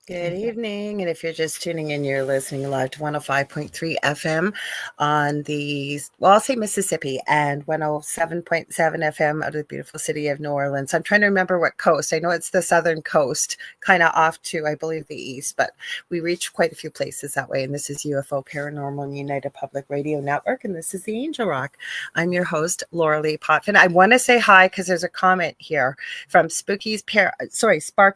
Good evening. And if you're just tuning in, you're listening live to 105.3 FM on I'll say Mississippi, and 107.7 FM out of the beautiful city of New Orleans. I'm trying to remember what coast. I know it's the southern coast, kind of off to, I believe, the east, but we reach quite a few places that way. And this is UFO Paranormal and United Public Radio Network, and this is the Angel Rock. I'm your host, Lorilei Potvin. I want to say hi because there's a comment here from Sparky.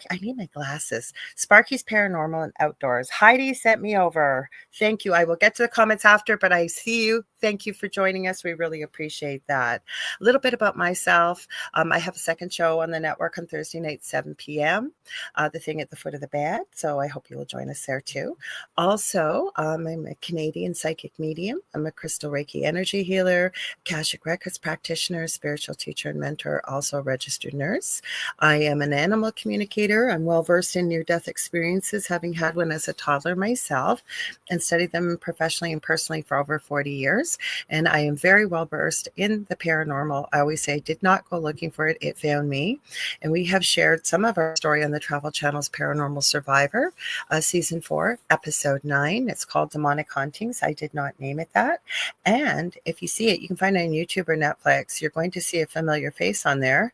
I need my glasses. Sparky's Paranormal and Outdoors. Heidi sent me over. Thank you. I will get to the comments after, but I see you. Thank you for joining us. We really appreciate that. A little bit about myself. I have a second show on the network on Thursday night, 7 p.m. The Thing at the Foot of the Bed. So I hope you will join us there too. Also, I'm a Canadian psychic medium. I'm a crystal Reiki energy healer, Akashic Records practitioner, spiritual teacher and mentor, also a registered nurse. I am an animal communicator. I'm well versed in near-death experiences, having had one as a toddler myself, and studied them professionally and personally for over 40 years. And I am very well versed in the paranormal. I always say, I did not go looking for it. It found me. And we have shared some of our story on the Travel Channel's Paranormal Survivor, Season 4, Episode 9. It's called Demonic Hauntings. I did not name it that. And if you see it, you can find it on YouTube or Netflix. You're going to see a familiar face on there.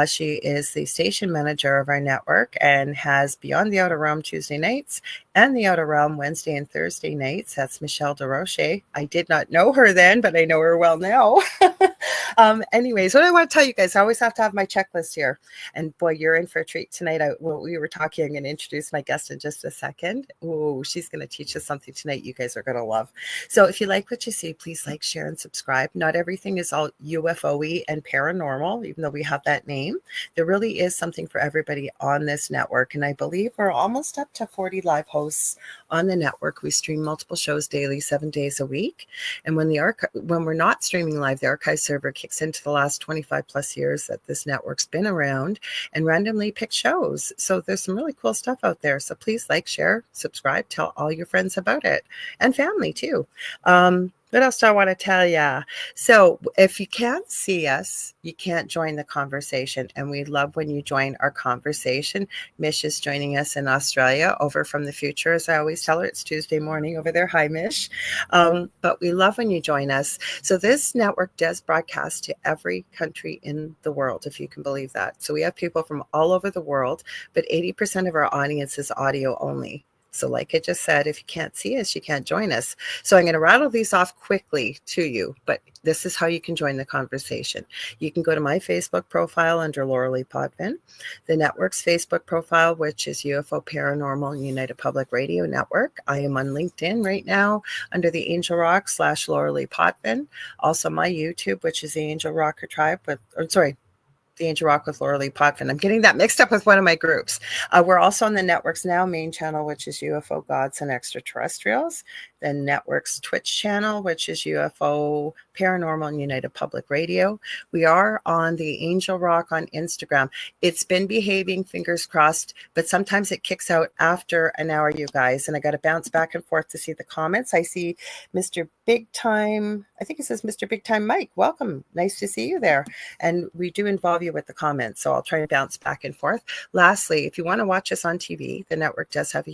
She is the station manager of our network and has Beyond the Outer Realm Tuesday nights and the Outer Realm Wednesday and Thursday nights. That's Michelle DeRoche. I did not know her then, but I know her well now. Anyways, what I want to tell you guys, I always have to have my checklist here. And boy, you're in for a treat tonight. We were talking, I'm going to introduce my guest in just a second. Oh, she's going to teach us something tonight you guys are going to love. So if you like what you see, please like, share, and subscribe. Not everything is all UFO-y and paranormal, even though we have that name. There really is something for everybody on this network. And I believe we're almost up to 40 live hosts on the network. We stream multiple shows daily, 7 days a week. And when we're not streaming live, the archive server kicks into the last 25 plus years that this network's been around and randomly pick shows. So there's some really cool stuff out there. So please like, share, subscribe, tell all your friends about it, and family too. What else do I want to tell you? So if you can't see us, you can't join the conversation. And we love when you join our conversation. Mish is joining us in Australia, over from the future, as I always tell her. It's Tuesday morning over there. Hi, Mish. But we love when you join us. So this network does broadcast to every country in the world, if you can believe that. So we have people from all over the world, but 80% of our audience is audio only. So like I just said, if you can't see us, you can't join us. So I'm going to rattle these off quickly to you, but this is how you can join the conversation. You can go to my Facebook profile under Lorilei Potvin, the network's Facebook profile, which is UFO Paranormal and United Public Radio Network. I am on LinkedIn right now under the Angel Rock / Lorilei Potvin. Also my YouTube, which is the Angel Rocker Tribe, the Angel Rock with Lorilei Potvin. I'm getting that mixed up with one of my groups. We're also on the network's now main channel, which is UFO Gods and Extraterrestrials. The network's Twitch channel, which is UFO Paranormal and United Public Radio. We are on the Angel Rock on Instagram. It's been behaving, fingers crossed, but sometimes it kicks out after an hour, you guys. And I got to bounce back and forth to see the comments. I see Mr. Big Time, I think it says Mr. Big Time Mike. Welcome. Nice to see you there. And we do involve you with the comments, so I'll try to bounce back and forth. Lastly, if you want to watch us on TV, the network does have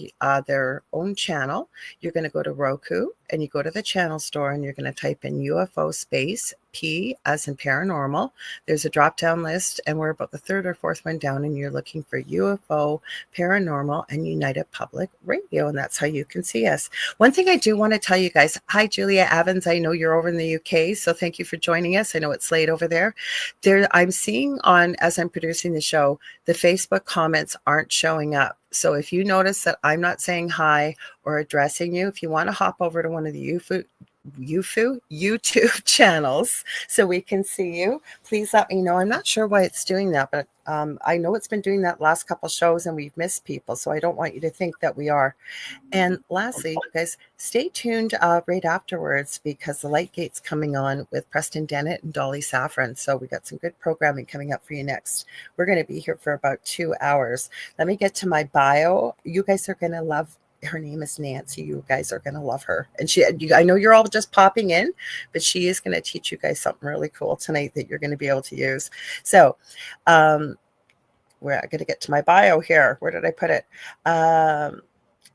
their own channel. You're going to go to Roku and you go to the channel store and you're going to type in UFO space P as in paranormal. There's a drop down list and we're about the third or fourth one down and you're looking for UFO Paranormal and United Public Radio, and that's how you can see us. One thing I do want to tell you guys, hi Julia Evans, I know you're over in the UK, so thank you for joining us. I know it's late over there. I'm seeing on, as I'm producing the show, the Facebook comments aren't showing up. So if you notice that I'm not saying hi or addressing you, if you want to hop over to one of the YouTube channels so we can see you, please let me know. I'm not sure why it's doing that, but I know it's been doing that last couple shows and we've missed people, so I don't want you to think that we are. And lastly, you guys, stay tuned right afterwards because the Light Gate's coming on with Preston Dennett and Dolly Saffron. So we got some good programming coming up for you next. We're going to be here for about 2 hours. Let me get to my bio. You guys are going to love. Her name is Nancy. You guys are going to love her. And I know you're all just popping in, but she is going to teach you guys something really cool tonight that you're going to be able to use. So, where I got to get to my bio here. Where did I put it?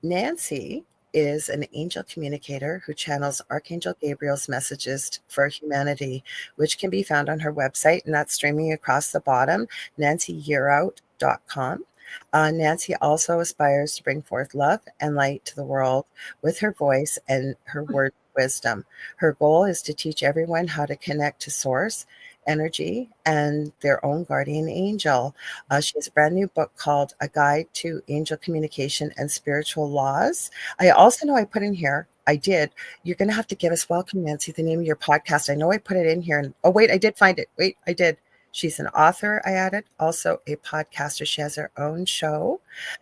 Nancy is an angel communicator who channels Archangel Gabriel's messages for humanity, which can be found on her website, and that's streaming across the bottom, nancyyearout.com. Nancy also aspires to bring forth love and light to the world with her voice and her word wisdom. Her goal is to teach everyone how to connect to source energy and their own guardian angel. She has a brand new book called A Guide to Angel Communication and Spiritual Laws. I also know I put in here, I did. You're going to have to give us, welcome, Nancy, the name of your podcast. I know I put it in here. And oh, wait, I did find it. Wait, I did. She's an author, I added, also a podcaster. She has her own show,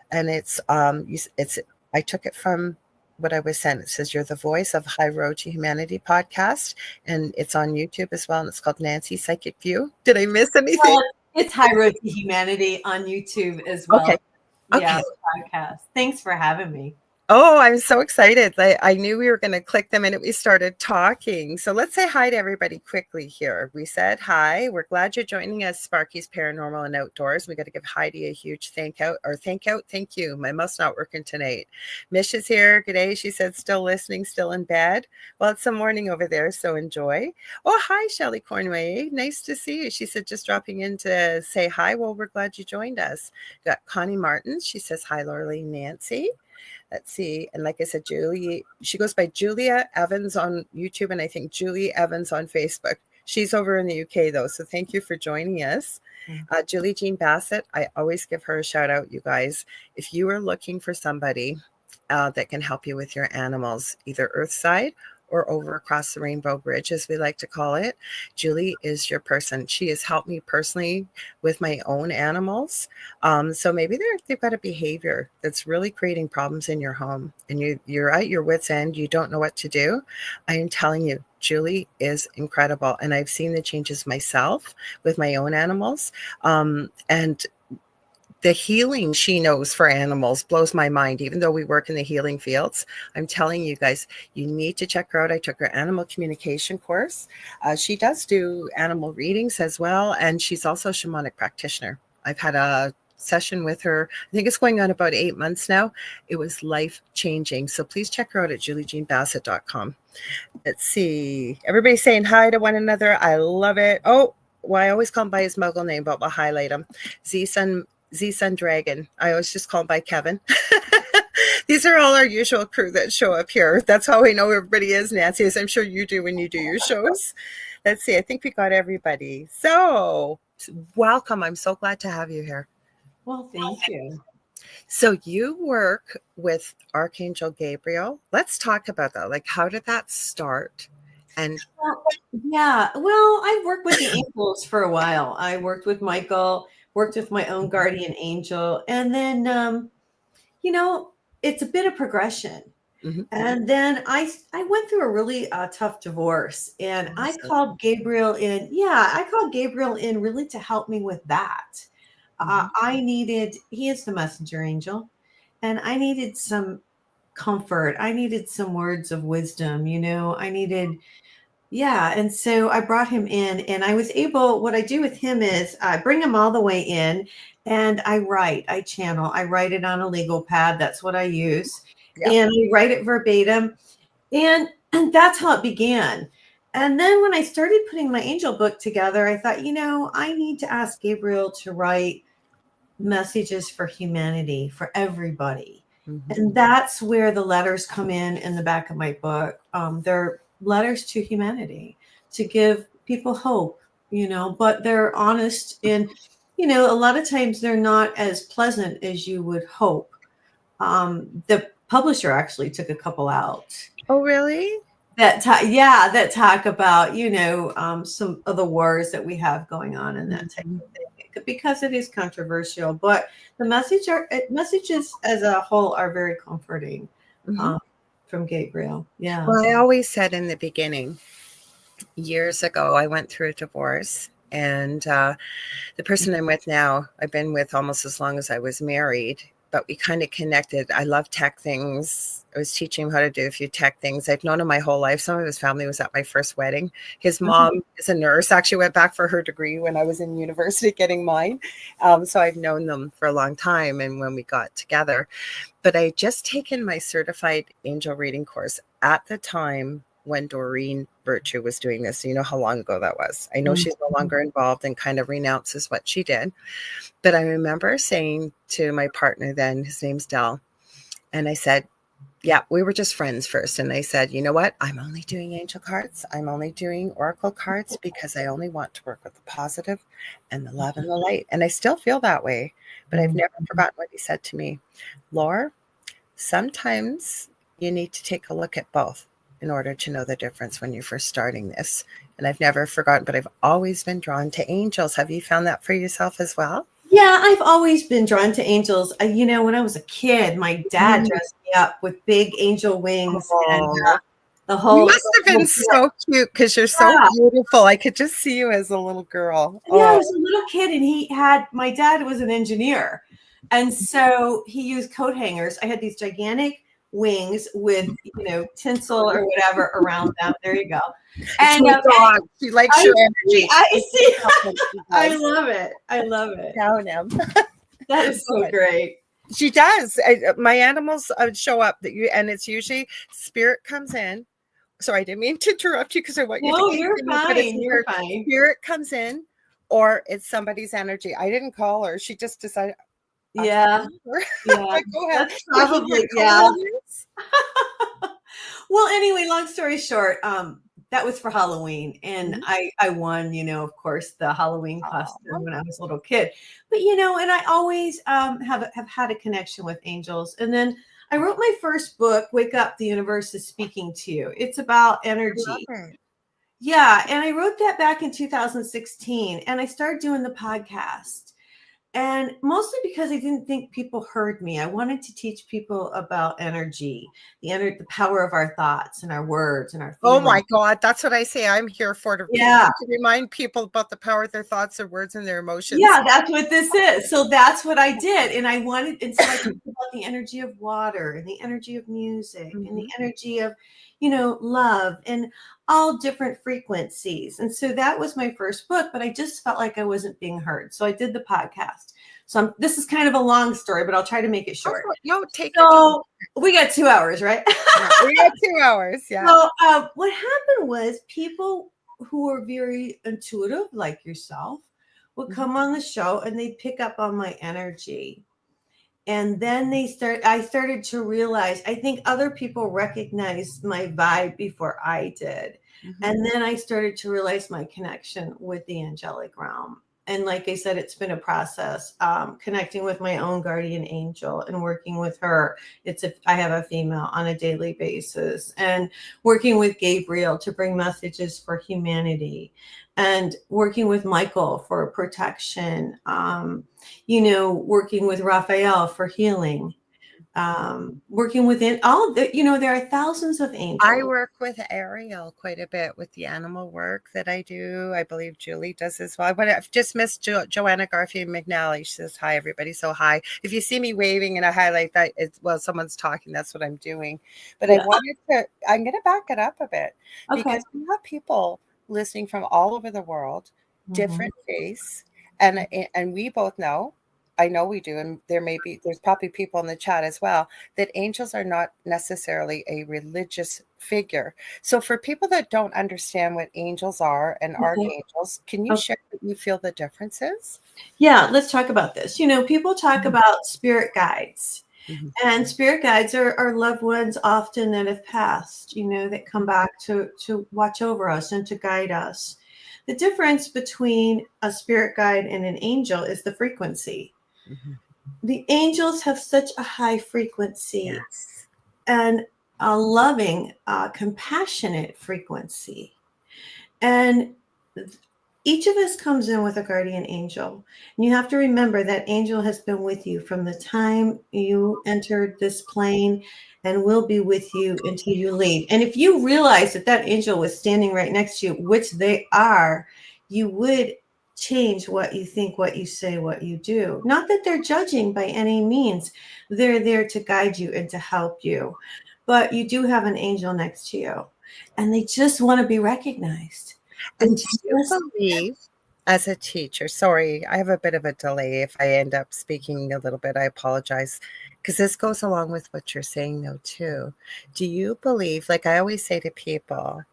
and I took it from what I was sent. It says, "You're the voice of High Road to Humanity" podcast, and it's on YouTube as well, and it's called Nancy Psychic View. Did I miss anything? Well, it's High Road to Humanity on YouTube as well. Okay. Yeah, podcast. Thanks for having me. Oh, I'm so excited. I knew we were going to click the minute we started talking. So let's say hi to everybody quickly here. We said hi. We're glad you're joining us, Sparky's Paranormal and Outdoors. We got to give Heidi a huge thank you. My mouth's not working tonight. Mish is here. G'day. She said, still listening, still in bed. Well, it's the morning over there, so enjoy. Oh, hi, Shelley Cornway. Nice to see you. She said, just dropping in to say hi. Well, we're glad you joined us. Got Connie Martin. She says, hi, Lorilei Nancy. Let's see. And like I said, Julie, she goes by Julia Evans on YouTube, and I think Julie Evans on Facebook. She's over in the UK, though, so thank you for joining us. Julie Jean Bassett, I always give her a shout out, you guys. If you are looking for somebody that can help you with your animals, either Earthside or over across the Rainbow Bridge, as we like to call it, Julie is your person. She has helped me personally with my own animals. So maybe they've got a behavior that's really creating problems in your home, and you're at your wit's end. You don't know what to do. I am telling you, Julie is incredible. And I've seen the changes myself with my own animals. And the healing she knows for animals blows my mind. Even though we work in the healing fields, I'm telling you guys, you need to check her out. I took her animal communication course. She does do animal readings as well, and she's also a shamanic practitioner. I've had a session with her. I think it's going on about 8 months now. It was life-changing. So please check her out at juliejeanbassett.com. Let's see. Everybody's saying hi to one another. I love it. Oh, well, I always call him by his muggle name, but we'll highlight him. Z-Sun Dragon. I always just call him by Kevin. These are all our usual crew that show up here. That's how we know everybody is, Nancy, as I'm sure you do when you do your shows. Let's see. I think we got everybody. So welcome. I'm so glad to have you here. Well, thank you. So you work with Archangel Gabriel. Let's talk about that. Like, how did that start? And I've worked with the angels for a while. I worked with Michael, worked with my own guardian angel, and then it's a bit of progression. Mm-hmm. And then I went through a really tough divorce, and I called Gabriel in. Yeah, I called Gabriel in really to help me with that. He is the messenger angel, and I needed some comfort. I needed some words of wisdom. And so I brought him in, and what I do with him is I bring him all the way in, and I channel, I write it on a legal pad. That's what I use. Yep. And I write it verbatim. And that's how it began. And then when I started putting my angel book together, I thought, I need to ask Gabriel to write messages for humanity, for everybody. Mm-hmm. And that's where the letters come in the back of my book. They're letters to humanity to give people hope, but they're honest, and a lot of times they're not as pleasant as you would hope. The publisher actually took a couple out. Oh, really? That talk about some of the wars that we have going on and that type of thing, because it is controversial. But the messages as a whole are very comforting. Mm-hmm. From Gabriel. Yeah. Well, I always said in the beginning, years ago, I went through a divorce, and the person I'm with now, I've been with almost as long as I was married. but we kind of connected. I love tech things. I was teaching him how to do a few tech things. I've known him my whole life. Some of his family was at my first wedding. His mom is a nurse, actually went back for her degree when I was in university getting mine. So I've known them for a long time, and when we got together. But I had just taken my certified angel reading course at the time when Doreen Virtue was doing this. So you know how long ago that was. I know she's no longer involved and kind of renounces what she did. But I remember saying to my partner then, his name's Del, and I said, yeah, we were just friends first. And I said, you know what? I'm only doing angel cards. I'm only doing oracle cards because I only want to work with the positive and the love and the light. And I still feel that way. But I've never forgotten what he said to me. Laura, sometimes you need to take a look at both in order to know the difference when you're first starting this. And I've never forgotten, but I've always been drawn to angels. Have you found that for yourself as well? Yeah, I've always been drawn to angels. You know, when I was a kid, my dad dressed me up with big angel wings and the whole. You must have been so cute because you're so beautiful. I could just see you as a little girl. Yeah, I was a little kid, and my dad was an engineer. And so he used coat hangers. I had these gigantic wings with, tinsel or whatever around them. There you go. And she likes your energy. I see. I love it. I love it. Down him. That is so great. She does. My animals show up and it's usually spirit comes in. So I didn't mean to interrupt you because I want you to. No, you're fine. You're fine. Spirit comes in, or it's somebody's energy. I didn't call her. She just decided. Yeah. Like, go ahead. That's probably, yeah. Well, anyway, long story short, that was for Halloween. And I won, of course, the Halloween costume when I was a little kid. But, and I always have had a connection with angels. And then I wrote my first book, Wake Up, the Universe is Speaking to You. It's about energy. Yeah. And I wrote that back in 2016. And I started doing the podcast. And mostly because I didn't think people heard me. I wanted to teach people about energy, the power of our thoughts and our words and our feelings. Oh my God, that's what I say. I'm here for to remind people about the power of their thoughts, their words, and their emotions. Yeah, that's what this is. So that's what I did. And I so I talked about the energy of water and the energy of music and the energy of, love and all different frequencies. And so that was my first book, but I just felt like I wasn't being heard. So I did the podcast. So this is kind of a long story, but I'll try to make it short. No, take it. We got 2 hours, right? We got 2 hours. Yeah. So what happened was people who are very intuitive, like yourself, would come on the show and they'd pick up on my energy. And then I started to realize, I think other people recognized my vibe before I did. And then I started to realize my connection with the angelic realm. And like I said, it's been a process, connecting with my own guardian angel and working with her. I have a female on a daily basis, and working with Gabriel to bring messages for humanity, and working with Michael for protection, working with Raphael for healing, working within all the, there are thousands of angels. I work with Ariel quite a bit with the animal work that I do. I believe Julie does as well. But I've just missed Joanna Garfield McNally. She says, hi, everybody. So hi. If you see me waving and I highlight that, someone's talking. That's what I'm doing. But I'm going to back it up a bit because we have people listening from all over the world, different faiths. And we both know, I know we do, and there's probably people in the chat as well, that angels are not necessarily a religious figure. So for people that don't understand what angels are and archangels, can you share what you feel the difference is? Yeah, let's talk about this. People talk about spirit guides. And spirit guides are loved ones often that have passed, that come back to watch over us and to guide us. The difference between a spirit guide and an angel is the frequency. The angels have such a high frequency and a loving, compassionate frequency. And each of us comes in with a guardian angel. And you have to remember that angel has been with you from the time you entered this plane and will be with you until you leave. And if you realize that angel was standing right next to you, which they are, you would change what you think, what you say, what you do. Not that they're judging by any means. They're there to guide you and to help you. But you do have an angel next to you, and they just want to be recognized. They And do you just, believe, as a teacher, sorry, I have a bit of a delay. If I end up speaking a little bit, I apologize. Because this goes along with what you're saying, though, too. Do you believe, like I always say to people,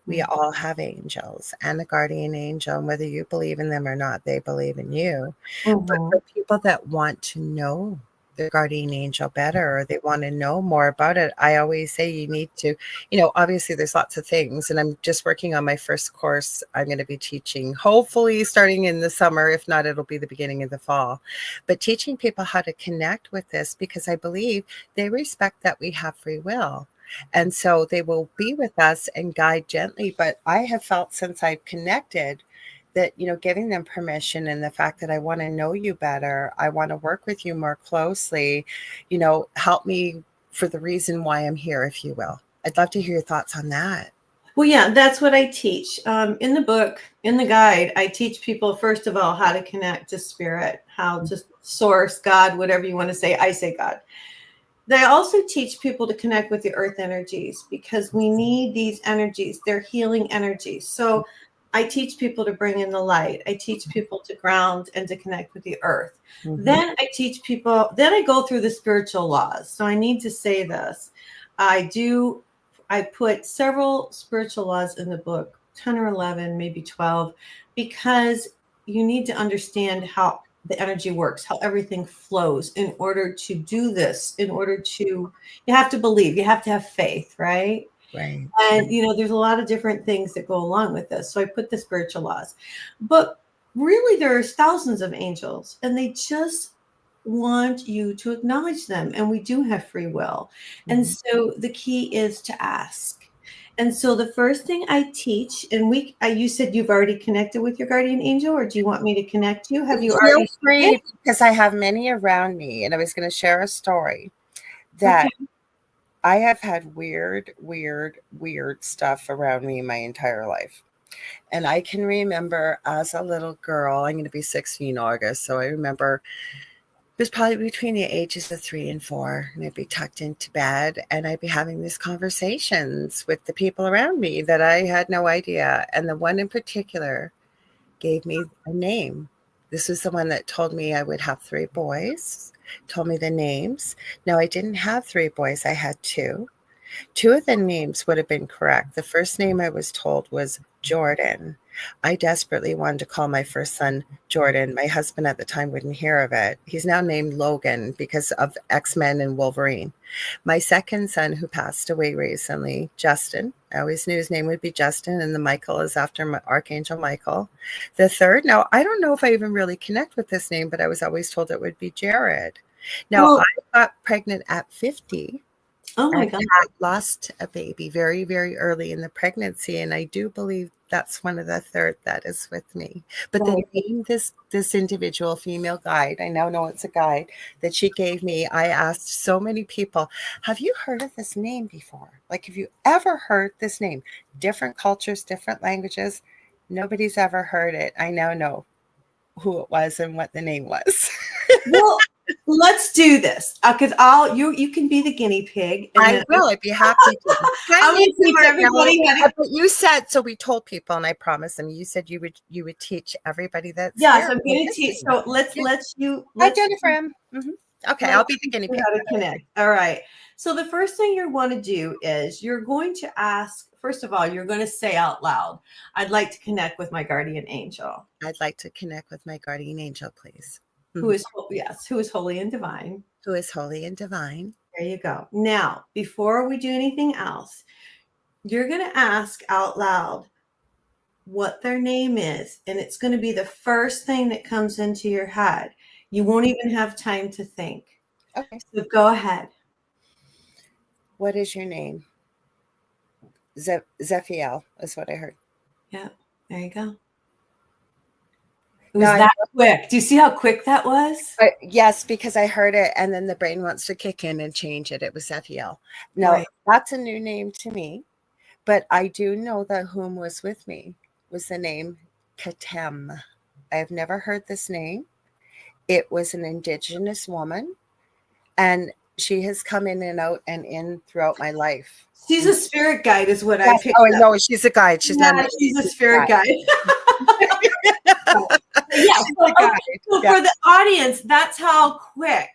we all have angels and a guardian angel, and whether you believe in them or not, they believe in you. But Mhm. for people that want to know their guardian angel better, or they want to know more about it, I always say you need to, obviously there's lots of things, and I'm just working on my first course. I'm going to be teaching, hopefully starting in the summer. If not, it'll be the beginning of the fall. But teaching people how to connect with this, because I believe they respect that we have free will. And so they will be with us and guide gently. But I have felt since I've connected that, giving them permission, and the fact that I want to know you better, I want to work with you more closely, help me for the reason why I'm here, if you will. I'd love to hear your thoughts on that. Well, yeah, that's what I teach. In the book, in the guide, I teach people, first of all, how to connect to spirit, how to source, God, whatever you want to say. I say God. They also teach people to connect with the earth energies, because we need these energies. They're healing energies. So I teach people to bring in the light. I teach people to ground and to connect with the earth. Mm-hmm. Then I teach people, then I go through the spiritual laws. So I need to say this. I put several spiritual laws in the book, 10 or 11, maybe 12, because you need to understand how the energy works, how everything flows in order to do this, you have to believe, you have to have faith, right? Right. And, there's a lot of different things that go along with this. So I put the spiritual laws. But really, there's thousands of angels, and they just want you to acknowledge them. And we do have free will. And Mm-hmm. so the key is to ask. And so the first thing I teach, and you said you've already connected with your guardian angel, or do you want me to connect you? Have you Feel already? free, because I have many around me, and I was going to share a story Okay. that I have had weird, weird, weird stuff around me my entire life. And I can remember as a little girl, I'm going to be 60 in August. So I remember it was probably between the ages of 3 and 4, and I'd be tucked into bed and I'd be having these conversations with the people around me that I had no idea. And the one in particular gave me a name. This was the one that told me I would have 3 boys, told me the names. Now, I didn't have 3 boys, I had two. Two of the names would have been correct. The first name I was told was Jordan. I desperately wanted to call my first son Jordan. My husband at the time wouldn't hear of it. He's now named Logan because of X-Men and Wolverine. My second son, who passed away recently, Justin. I always knew his name would be Justin, and the Michael is after Archangel Michael. The third, now I don't know if I even really connect with this name, but I was always told it would be Jared. Now, Well, I got pregnant at 50. oh And my God. had lost a baby very, very early in the pregnancy, and I do believe that's one of the third that is with me. But the Right. name this individual female guide, I now know it's a guide, that she gave me, I asked so many people, have you heard of this name before? Like, have you ever heard this name? Different cultures, different languages. Nobody's ever heard it. I now know who it was and what the name was. Well, let's do this, because you can be the guinea pig, and I then will. I'd be happy to. I'm Kind going to teach no, everybody how to. but you said so. We told people, and I promised them. You said you would teach everybody that's Yes, here I'm or going to teach. listening. So let's Yeah. let you Hi, let's Jennifer. Okay, let's I'll be the teach guinea you pig. how to connect. All right. So the first thing you want to do is you're going to ask. First of all, you're going to say out loud, "I'd like to connect with my guardian angel, I'd like to connect with my guardian angel, please. who is holy and divine." Who is holy and divine. There you go. Now, before we do anything else, you're going to ask out loud what their name is, and it's going to be the first thing that comes into your head. You won't even have time to think. Okay. So go ahead. What is your name? Zephiel is what I heard. Yeah, there you go. It Now, was that quick. Do you see how quick that was? yes, because I heard it, and then the brain wants to kick in and change it. It was Zephiel. Now, Right. that's a new name to me. But I do know that whom was with me was the name Katem. I have never heard this name. It was an Indigenous woman, and she has come in and out and in throughout my life. She's a spirit guide, is what I Yes. picked Oh, up. no, she's a guide. She's not Yeah, an she's a she's spirit guide. Yeah. She's a guide. So Yeah. for the audience, that's how quick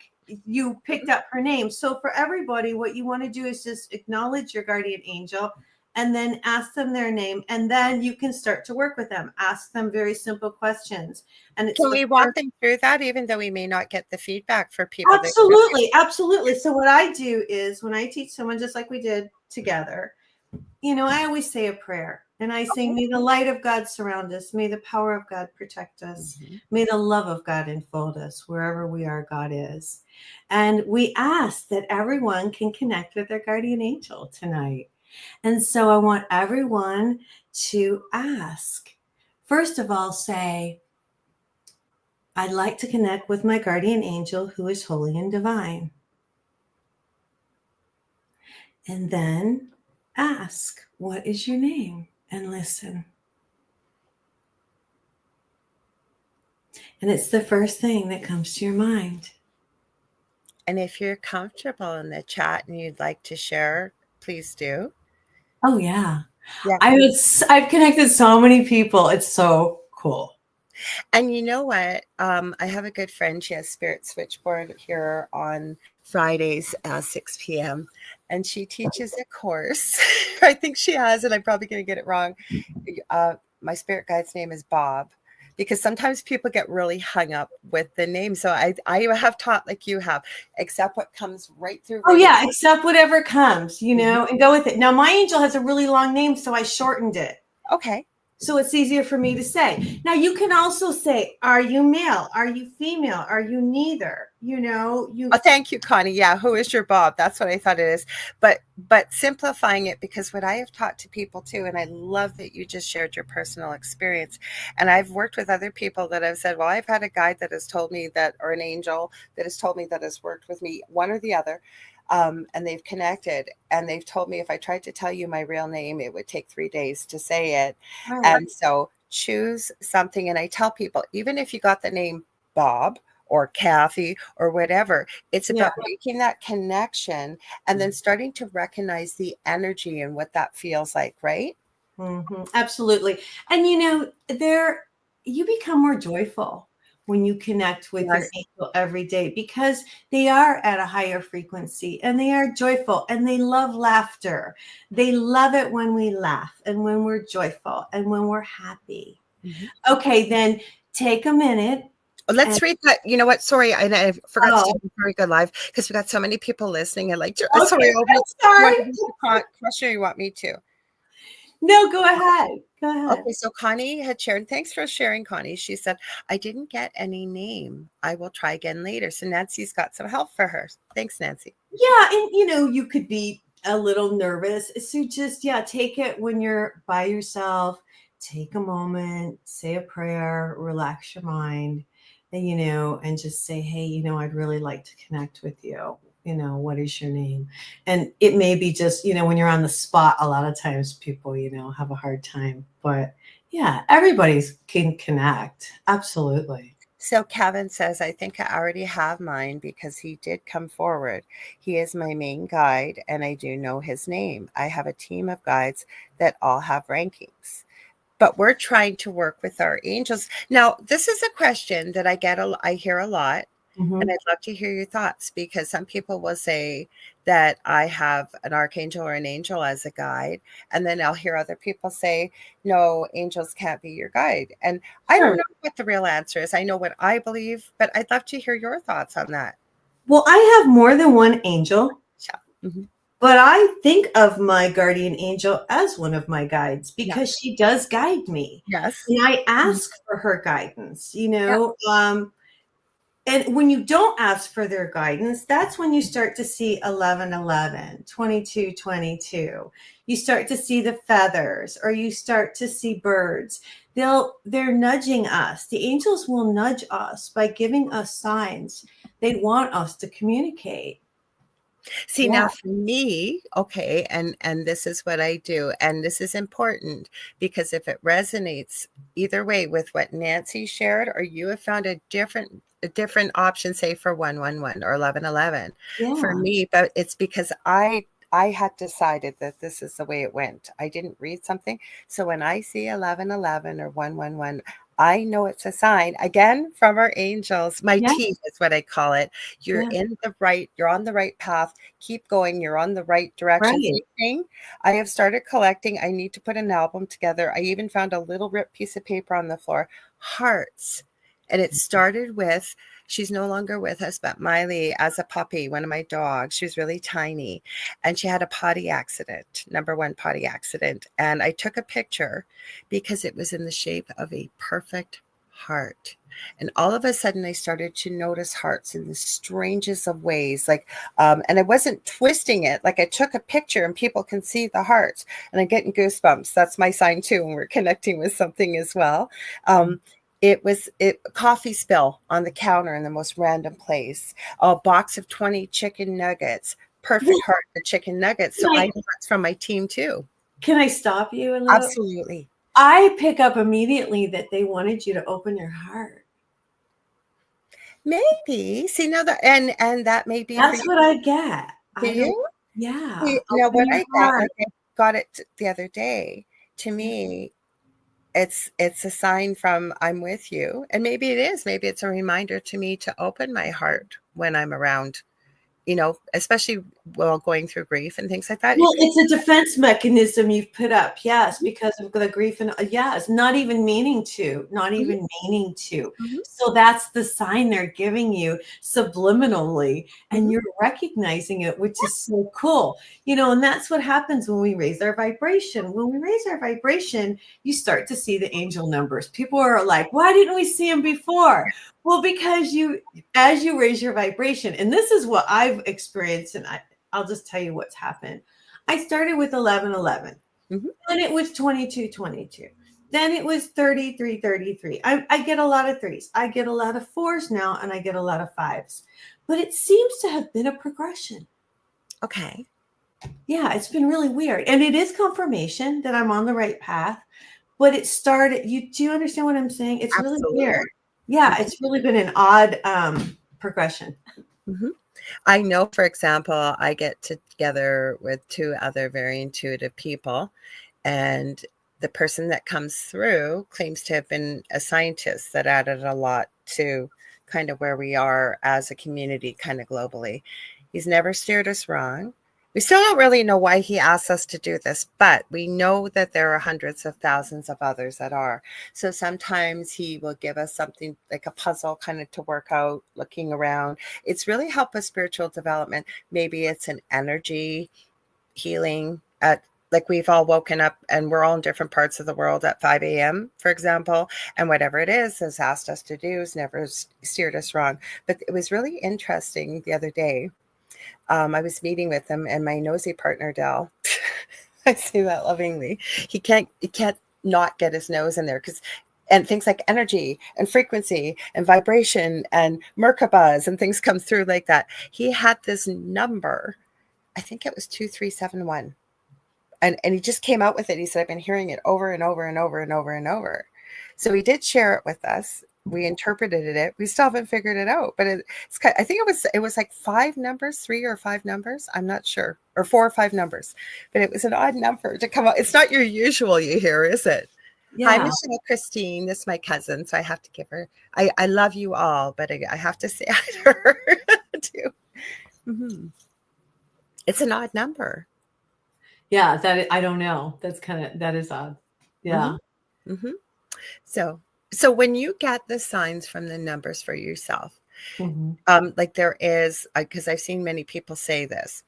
you picked up her name. So for everybody, what you want to do is just acknowledge your guardian angel and then ask them their name. And then you can start to work with them. Ask them very simple questions. And it's Can we walk them through that, even though we may not get the feedback for people? Absolutely. Absolutely. So what I do is when I teach someone, just like we did together, I always say a prayer. And I say, may the light of God surround us. May the power of God protect us. Mm-hmm. May the love of God enfold us wherever we are, God is. And we ask that everyone can connect with their guardian angel tonight. And so I want everyone to ask. First of all, say, I'd like to connect with my guardian angel who is holy and divine. And then ask, what is your name? And listen. And it's the first thing that comes to your mind. And if you're comfortable in the chat and you'd like to share, please do. Oh, yeah. Yeah. I've connected so many people. It's so cool. And you know what? I have a good friend. She has Spirit Switchboard here on Fridays at 6 p.m. And she teaches a course. I think she has, and I'm probably going to get it wrong. My spirit guide's name is Bob, because sometimes people get really hung up with the name. So I have taught like you have, accept what comes right through. Oh, yeah. Accept whatever comes, and go with it. Now, my angel has a really long name, so I shortened it. Okay. So it's easier for me to say. Now, you can also say, are you male? Are you female? Are you neither? Oh, thank you, Connie. Yeah, who is your Bob? That's what I thought it is. But simplifying it, because what I have taught to people too, and I love that you just shared your personal experience. And I've worked with other people that have said, well, I've had a guide that has told me that, or an angel that has told me that has worked with me, one or the other. And they've connected, and they've told me if I tried to tell you my real name, it would take 3 days to say it. Right. And so choose something. And I tell people, even if you got the name Bob or Kathy or whatever, it's about making that connection and then starting to recognize the energy and what that feels like, right? Mm-hmm. Absolutely. And you become more joyful when you connect with your angel every day, because they are at a higher frequency and they are joyful and they love laughter. They love it when we laugh and when we're joyful and when we're happy. Mm-hmm. Okay, then take a minute. Let's read that. You know what? Sorry, I forgot to do a very good live because we got so many people listening. I like to. Okay, sorry. Question you want me to? No, go ahead. Go ahead. Okay, so Connie had shared. Thanks for sharing, Connie. She said, I didn't get any name. I will try again later. So Nancy's got some help for her. Thanks, Nancy. Yeah, and you could be a little nervous. So just, take it when you're by yourself. Take a moment, say a prayer, relax your mind, and, and just say, hey, I'd really like to connect with you. What is your name? And it may be just, when you're on the spot, a lot of times people, have a hard time. But yeah, everybody can connect. Absolutely. So Kevin says, I think I already have mine because he did come forward. He is my main guide and I do know his name. I have a team of guides that all have rankings. But we're trying to work with our angels. Now, this is a question that I hear a lot. Mm-hmm. And I'd love to hear your thoughts, because some people will say that I have an archangel or an angel as a guide. And then I'll hear other people say, no, angels can't be your guide. And I don't know what the real answer is. I know what I believe, but I'd love to hear your thoughts on that. Well, I have more than one angel. Yeah. Mm-hmm. But I think of my guardian angel as one of my guides because she does guide me. Yes. And I ask for her guidance, and when you don't ask for their guidance, that's when you start to see 1111, 2222. You start to see the feathers, or you start to see birds. They're nudging us. The angels will nudge us by giving us signs. They want us to communicate. See, Yeah. now for me, okay, and this is what I do, and this is important because if it resonates either way with what Nancy shared, or you have found a different option, say for 111 or 1111, for Yeah. me, but it's because I had decided that this is the way it went. I didn't read something. So when I see 1111 or 111, I know it's a sign again from our angels. My Yeah. team is what I call it. Yeah. You're on the right path. Keep going. You're on the right direction. Same Right. thing. I have started collecting. I need to put an album together. I even found a little ripped piece of paper on the floor, hearts. And it started with, she's no longer with us, but Miley, as a puppy, one of my dogs, she was really tiny and she had a potty accident, number one potty accident. And I took a picture because it was in the shape of a perfect heart. And all of a sudden, I started to notice hearts in the strangest of ways. And I wasn't twisting it. Like I took a picture and people can see the hearts, and I'm getting goosebumps. That's my sign too. When we're connecting with something as well. It was coffee spill on the counter in the most random place. A box of 20 chicken nuggets, perfect heart for chicken nuggets. So I know that's from my team too. Can I stop you a little? Absolutely. I pick up immediately that they wanted you to open your heart. Maybe. See, now that and that may be for That's you. what I get. Do I don't. you? Yeah. See, now Open what your I got, heart. like I got it the other day. To Yeah. me, it's a sign from I'm with you. And maybe it is. Maybe it's a reminder to me to open my heart when I'm around, especially while going through grief and things like that. Well, It could. it's a defense mechanism you've put up, yes, because of the grief and yes, not even meaning to, not Mhm, even meaning to. mhm, So that's the sign they're giving you subliminally, and mhm. you're recognizing it, which is so cool. And that's what happens when we raise our vibration. When we raise our vibration, you start to see the angel numbers. People are like, why didn't we see them before? Well, because as you raise your vibration, and this is what I've experienced, and I'll just tell you what's happened. I started with 1111. Mhm. Then it was 2222. Then it was 3333. I get a lot of threes. I get a lot of fours now, and I get a lot of fives. But it seems to have been a progression. Okay. Yeah, it's been really weird. And it is confirmation that I'm on the right path. But it started, do you understand what I'm saying? It's really Absolutely. weird. Yeah, Mhm, it's really been an odd progression. mhm. I know, for example, I get together with two other very intuitive people, and the person that comes through claims to have been a scientist that added a lot to kind of where we are as a community, kind of globally. He's never steered us wrong. We still don't really know why he asks us to do this, but we know that there are hundreds of thousands of others that are. So sometimes he will give us something like a puzzle kind of to work out, looking around. It's really helped with spiritual development. Maybe it's an energy healing at, like, we've all woken up and we're all in different parts of the world at 5 a.m., for example, and whatever it is has asked us to do has never steered us wrong. But it was really interesting the other day. I was meeting with him and my nosy partner, Dell. I say that lovingly. He can't not get his nose in there because, and things like energy and frequency and vibration and Merkabas and things come through like that. He had this number, I think it was 2371. And he just came out with it. He said, I've been hearing it over and over and over and over and over. So he did share it with us. We interpreted it. We still haven't figured it out, but it's kind, I think it was like five numbers, three or five numbers. I'm not sure, or four or five numbers, but it was an odd number to come out. It's not your usual you hear, is it? Hi, Yeah. Michelle Christine. This is my cousin, so I have to give her. I love you all, but I have to say hi to her too. Hmm. It's an odd number. Yeah, I don't know. That is odd. Hmm. Yeah. Hmm. So when you get the signs from the numbers for yourself, Mhm. like there is, because I've seen many people say this.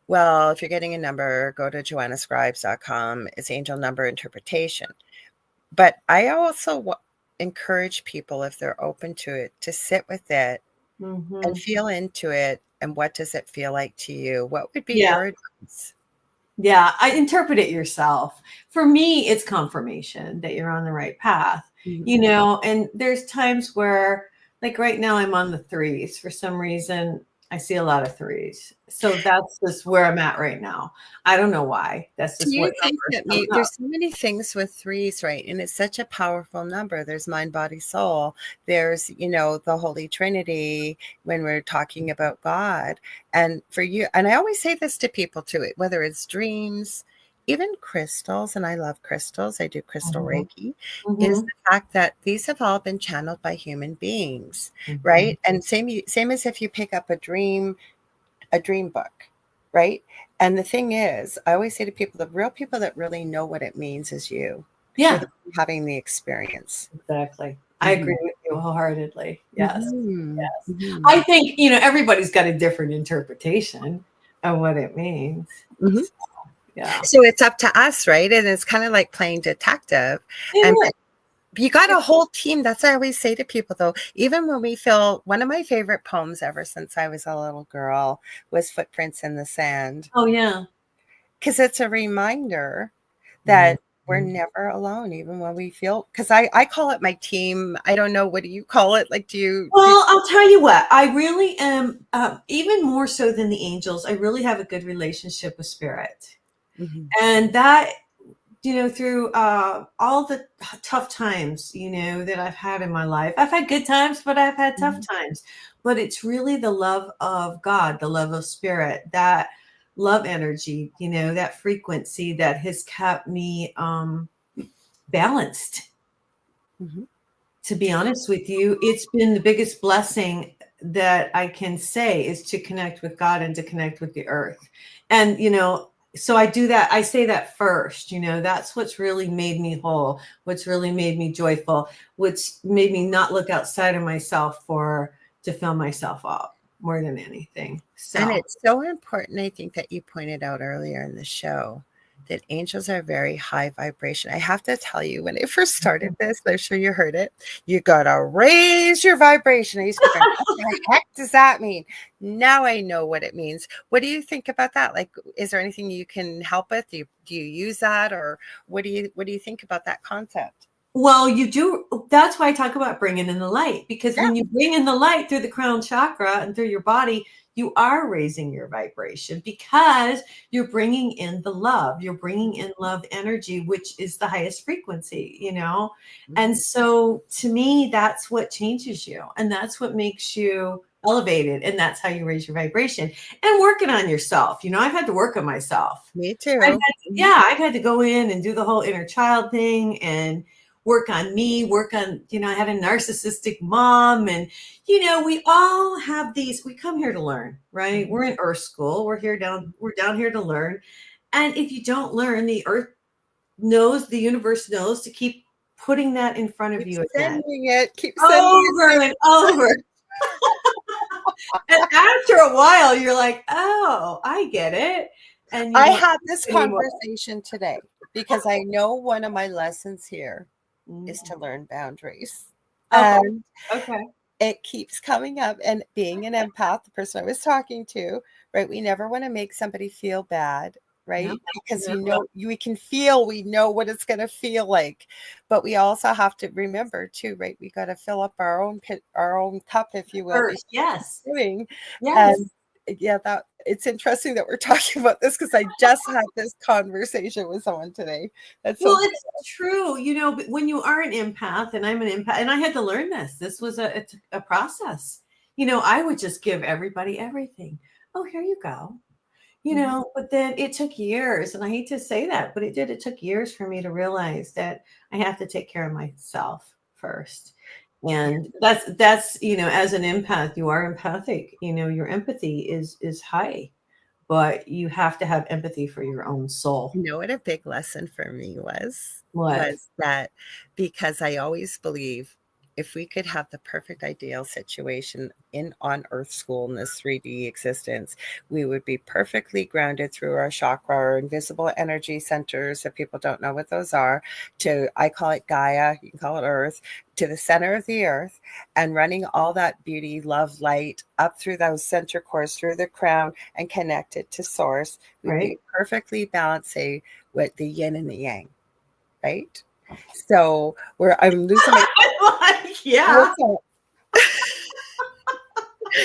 Well, if you're getting a number, go to joannascribes.com. It's angel number interpretation. But I also encourage people, if they're open to it, to sit with it and Mhm. feel into it. And what does it feel like to you? What would be Yeah. your advice? Yeah, I interpret it yourself. For me, it's confirmation that you're on the right path. Mhm. And there's times where, like right now, I'm on the threes for some reason. I see a lot of threes. So that's just where I'm at right now. I don't know why. That's Do just you what think number is that coming up. there's so many things with threes, right? And it's such a powerful number. There's mind, body, soul. There's, the Holy Trinity when we're talking about God. And for you, and I always say this to people too, whether it's dreams, even crystals, and I love crystals, I do crystal Mhm. Reiki, is Mhm. the fact that these have all been channeled by human beings, Mhm. right? And same as if you pick up a dream book, right? And the thing is, I always say to people, the real people that really know what it means is you. You're Yeah, the one having the experience. exactly. I Mhm. agree with you wholeheartedly. Yes. Mhm. Yes. I Mhm. think, everybody's got a different interpretation of what it means. Mhm. So, yeah. So it's up to us, right? And it's kind of like playing detective. It And is. you got a whole team. That's what I always say to people, though. Even when we feel one of my favorite poems ever since I was a little girl was Footprints in the Sand, Oh, yeah. because it's a reminder Mhm. that we're never alone, even when we feel, because I call it my team. I don't know. What do you call it? Like, Well, I'll tell you what, I really am, even more so than the angels, I really have a good relationship with spirit. Mhm, And that, through all the tough times, that I've had in my life, I've had good times, but I've had tough mhm, times. But it's really the love of God, the love of spirit, that love energy, that frequency that has kept me balanced. mhm. To be honest with you, it's been the biggest blessing that I can say is to connect with God and to connect with the earth. And, so I do that. I say that first, that's what's really made me whole, what's really made me joyful, what's made me not look outside of myself to fill myself up more than anything. And So, it's so important, I think, that you pointed out earlier in the show that angels are very high vibration. I have to tell you, when I first started this, I'm sure you heard it, you gotta raise your vibration. I used to be going, what the heck does that mean? Now I know what it means. What do you think about that? Like, is there anything you can help with? Do you use that, or what do you think about that concept? well, you do. That's why I talk about bringing in the light, because Yeah. when you bring in the light through the crown chakra and through your body, you are raising your vibration because you're bringing in the love. You're bringing in love energy, which is the highest frequency. And Mhm. so to me, that's what changes you and that's what makes you elevated. And that's how you raise your vibration and working on yourself. I've had to work on myself. Me too. Mhm. Yeah, I've had to go in and do the whole inner child thing and work on me, work on, I had a narcissistic mom. And, we all have these, we come here to learn, right? Mhm. We're in earth school. We're down here to learn. And if you don't learn, the earth knows, the universe knows to keep putting that in front of Keep you again, sending it. Keep sending it. over and over. And after a while, you're like, oh, I get it. And you I don't had this anymore. conversation today because I know one of my lessons here is Mhm. to learn boundaries. Okay. And Okay. it keeps coming up. And being an empath, the person I was talking to, right? We never want to make somebody feel bad, No, right? Because no. we can feel, we know what it's going to feel like. But we also have to remember too, right? We got to fill up our own pit, our own cup, if you will, First, before yes. doing. Yes. And yeah, that it's interesting that we're talking about this because I just had this conversation with someone today. That's Well, so it's true, but when you are an empath, and I'm an empath, and I had to learn this. This was a process. I would just give everybody everything. Oh, here you go. Mhm. But then it took years, and I hate to say that, but it did. It took years for me to realize that I have to take care of myself first. Yeah. And that's as an empath, you are empathic. Your empathy is high, but you have to have empathy for your own soul. You know what a big lesson for me was? What? Was that because I always believe if we could have the perfect ideal situation in on Earth school in this 3D existence, we would be perfectly grounded through our chakra, our invisible energy centers. If people don't know what those are, to I call it Gaia, you can call it Earth, to the center of the Earth, and running all that beauty, love, light up through those center cores, through the crown, and connected to Source. We'd Right? be perfectly balanced, say, with the yin and the yang, right? So I'm losing my. Like, yeah. What's up?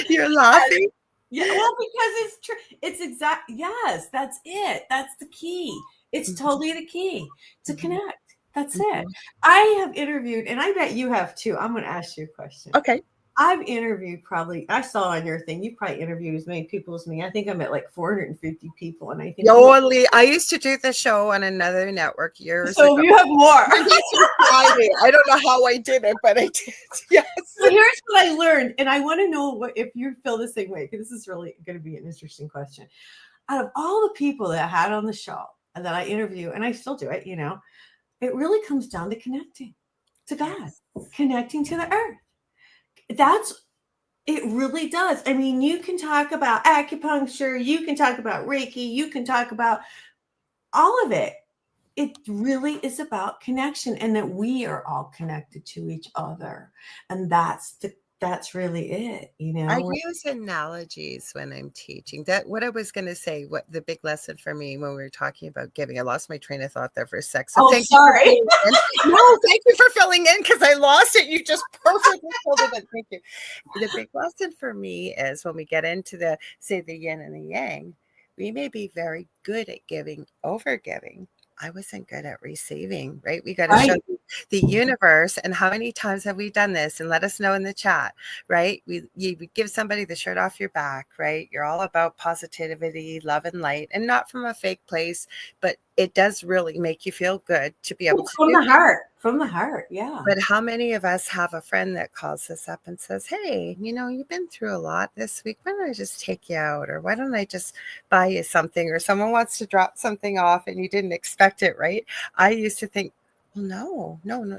You're laughing. Yeah, well, because it's true. It's exact. Yes, that's it. That's the key. It's totally the key to Mhm, connect. That's it. mhm. I have interviewed, and I bet you have too. I'm going to ask you a question. Okay. I've interviewed probably, I saw on your thing, you probably interviewed as many people as me. I think I'm at like 450 people. And I think, well, Yoli, I used to do the show on another network years so ago. you have more. Monday through Friday. I don't know how I did it, but I did. Yes. So here's what I learned. And I want to know what if you feel the same way, because this is really going to be an interesting question. Out of all the people that I had on the show and that I interview, and I still do it, it really comes down to connecting to God, Yes. connecting to the earth. That's It really does. I mean, you can talk about acupuncture, you can talk about Reiki, you can talk about all of it. It really is about connection and that we are all connected to each other. And that's really it, I use analogies when I'm teaching. That what I was going to say, what the big lesson for me when we were talking about giving. I lost my train of thought there for a sec. So Oh, thank you for sorry. filling in. No, thank you for filling in because I lost it. You just perfectly filled it in. Thank you. The big lesson for me is when we get into the say the yin and the yang, we may be very good at giving, over giving. I wasn't good at receiving, right? We got to show Right. the universe. And how many times have we done this? And let us know in the chat, right? You give somebody the shirt off your back, right? You're all about positivity, love, and light, and not from a fake place, but it does really make you feel good to be able to From do the that. heart. From the heart. Yeah. But how many of us have a friend that calls us up and says, hey, you've been through a lot this week. Why don't I just take you out? Or why don't I just buy you something? Or someone wants to drop something off and you didn't expect it, right? I used to think, well, no,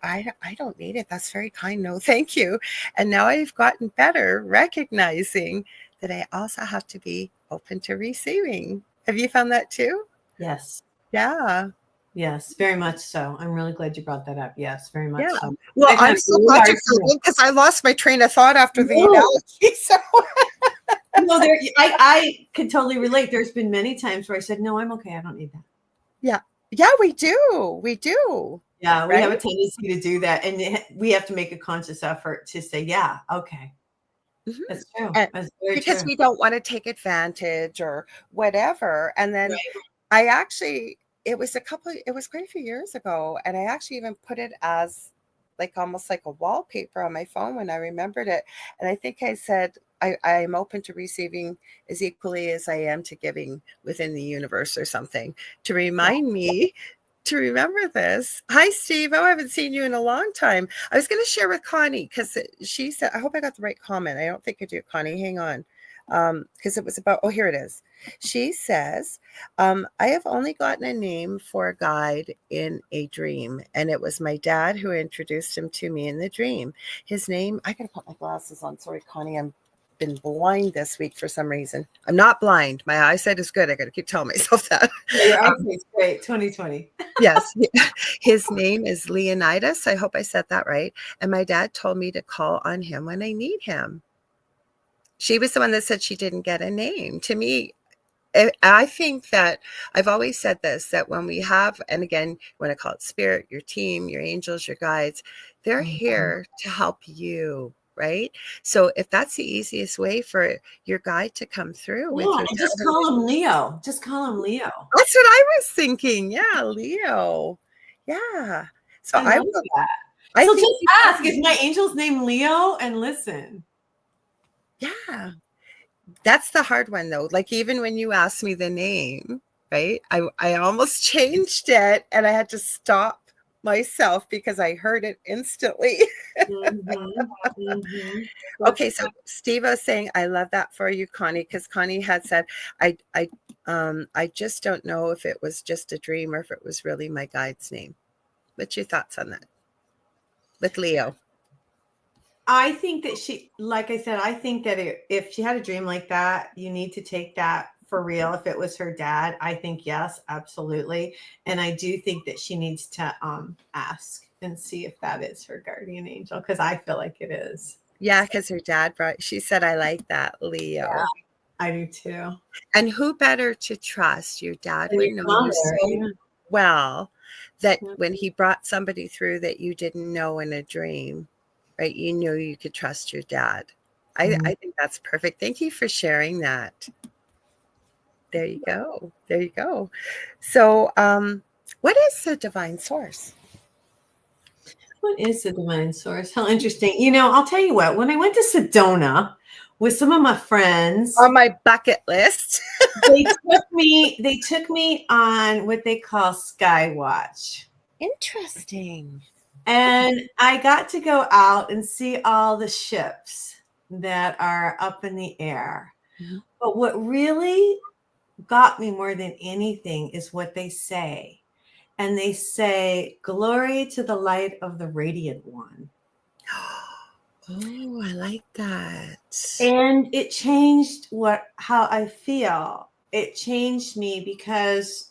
I don't need it. That's very kind. No, thank you. And now I've gotten better recognizing that I also have to be open to receiving. Have you found that too? Yes. Yeah. Yes, very much so. I'm really glad you brought that up. Yes, very much Yeah. so. Well, I've had I'm a so really glad you hard filled time. in because I lost my train of thought after the No, analogy. So no, I can totally relate. There's been many times where I said, no, I'm okay. I don't need that. yeah. Yeah, we do. We do. Yeah, we Right? have a tendency to do that. And we have to make a conscious effort to say, yeah, okay. Mhm. That's true. And That's very because true. we don't want to take advantage or whatever. And then Right. I actually, it was quite a few years ago. And I actually even put it as like almost like a wallpaper on my phone when I remembered it. And I think I said, I'm open to receiving as equally as I am to giving within the universe or something to Yeah. remind me to remember this. Hi, Steve. Oh, I haven't seen you in a long time. I was going to share with Connie because she said, I hope I got the right comment. I don't think I do, Connie. Hang on. Because it was about, oh, here it is. She says, I have only gotten a name for a guide in a dream, and it was my dad who introduced him to me in the dream. His name, I got to put my glasses on. Sorry, Connie, I'm been blind this week for some reason. I'm not blind. My eyesight is good. I got to keep telling myself that. Yeah, your eyesight's great. 2020. Yes. His name is Leonidas. I hope I said that right. And my dad told me to call on him when I need him. She was the one that said she didn't get a name. To me, I think that I've always said this, that when we have, and again, you want to call it spirit, your team, your angels, your guides, they're here to help you, right? So if that's the easiest way for your guide to come through with Yeah, your and just call him Leo. Just call him Leo. that's what I was thinking. Yeah, Leo. Yeah. So I love that. I So think just ask, is my angel's name Leo? And listen. yeah. That's the hard one though. Like even when you asked me the name, right? I almost changed it and I had to stop myself because I heard it instantly. Mm-hmm. Mm-hmm. Okay, so Steve was saying, I love that for you, Connie, because Connie had said, I just don't know if it was just a dream or if it was really my guide's name. What's your thoughts on that with Leo? I think that like I said, I think that if she had a dream like that, you need to take that for real. If it was her dad, I think yes, absolutely. And I do think that she needs to ask and see if that is her guardian angel, because I feel like it is. Yeah, because her dad she said, I like that, Leo. Yeah, I do too. And who better to trust? Your dad And would your know you father, so yeah. well that Yeah. when he brought somebody through that you didn't know in a dream, right? You knew you could trust your dad. I think that's perfect. Thank you for sharing that. There you go. There you go. So, what is the divine source? What is the divine source? How interesting. I'll tell you what, when I went to Sedona with some of my friends, On my bucket list. they took me on what they call Skywatch. Interesting. And I got to go out and see all the ships that are up in the air. Mhm. But what really got me more than anything is what they say. And they say, "Glory to the light of the radiant one." Oh, I like that. And it changed how I feel. It changed me because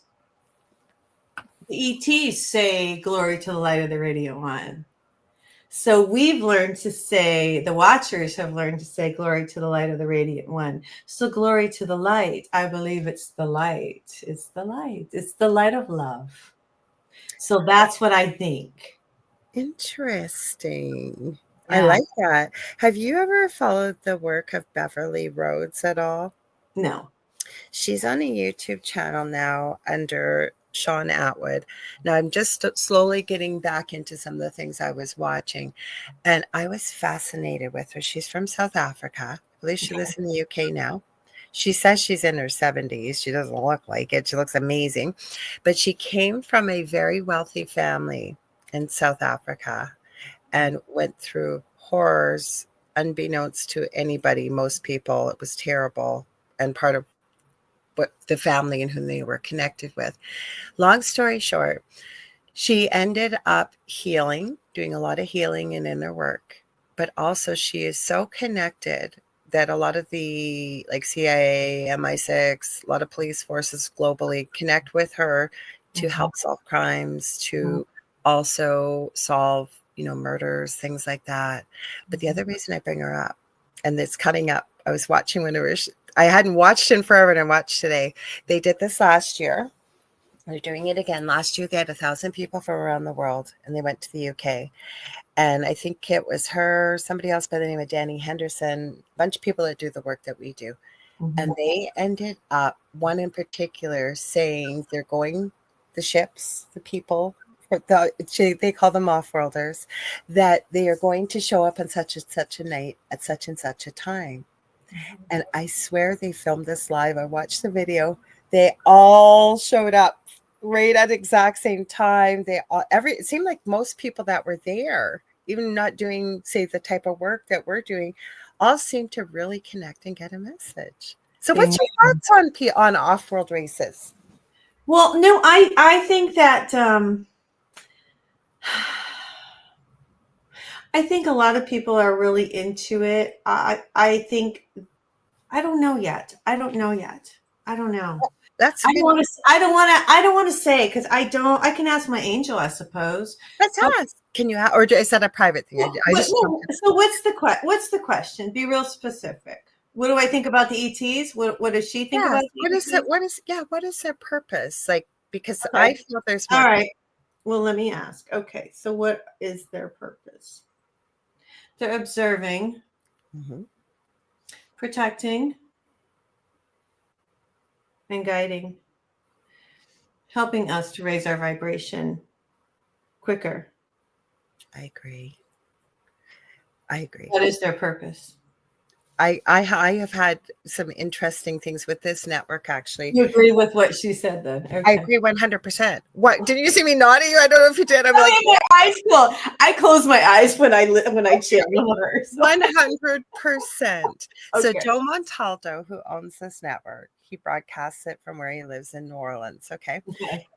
the ETs say, "Glory to the light of the radiant one." So we've learned to say, the watchers have learned to say, "Glory to the light of the radiant one." So glory to the light. I believe it's the light. It's the light. It's the light of love. So that's what I think. Interesting. I Yeah. like that. Have you ever followed the work of Beverly Rhodes at all? No. She's on a YouTube channel now under Sean Atwood. Now I'm just slowly getting back into some of the things I was watching, and I was fascinated with her. She's from South Africa. I believe she lives in the UK now. She says she's in her 70s. She doesn't look like it. She looks amazing. But she came from a very wealthy family in South Africa and went through horrors unbeknownst to anybody, most people. It was terrible and part of what the family and whom they were connected with. Long story short, she ended up healing, doing a lot of healing and inner work, but also she is so connected that a lot of the like CIA, MI6, a lot of police forces globally connect with her to help solve crimes, to also solve, murders, things like that. But the other reason I bring her up, and it's coming up, I was watching when I hadn't watched in forever and I watched today. They did this last year. They're doing it again. Last year, they had 1,000 people from around the world, and they went to the UK. And I think it was her, somebody else by the name of Danny Henderson, a bunch of people that do the work that we do. And they ended up, one in particular, saying they're going, the ships, the people, they call them off-worlders, that they are going to show up on such and such a night at such and such a time. And I swear they filmed this live. I watched the video. They all showed up right at the exact same time. It seemed like most people that were there, even not doing, say, the type of work that we're doing, all seemed to really connect and get a message. So what's your thoughts on off-world races? Well, no, I think that I think a lot of people are really into it. I think I don't know yet. I don't know yet. I don't know. That's I good. don't want to. I don't want to. I don't want to say because I don't. I can ask my angel, I suppose. Let's ask. Can you or is that a private thing? I just So what's the question? Be real specific. What do I think about the ETs? What does she think about the what is ETs? it? What is their purpose? Like, because Okay. I feel there's more. All right. Well, let me ask. Okay. So what is their purpose? They're observing, protecting, and guiding, helping us to raise our vibration quicker. I agree. I agree. That is their purpose. I have had some interesting things with this network, actually. You agree with what she said then? Okay. I agree 100%. What, didn't you see me nodding? I don't know if you did. I'm like, my eyes close. I close my eyes when I channel her. So. 100%. So Okay. Joe Montaldo, who owns this network, he broadcasts it from where he lives in New Orleans. Okay.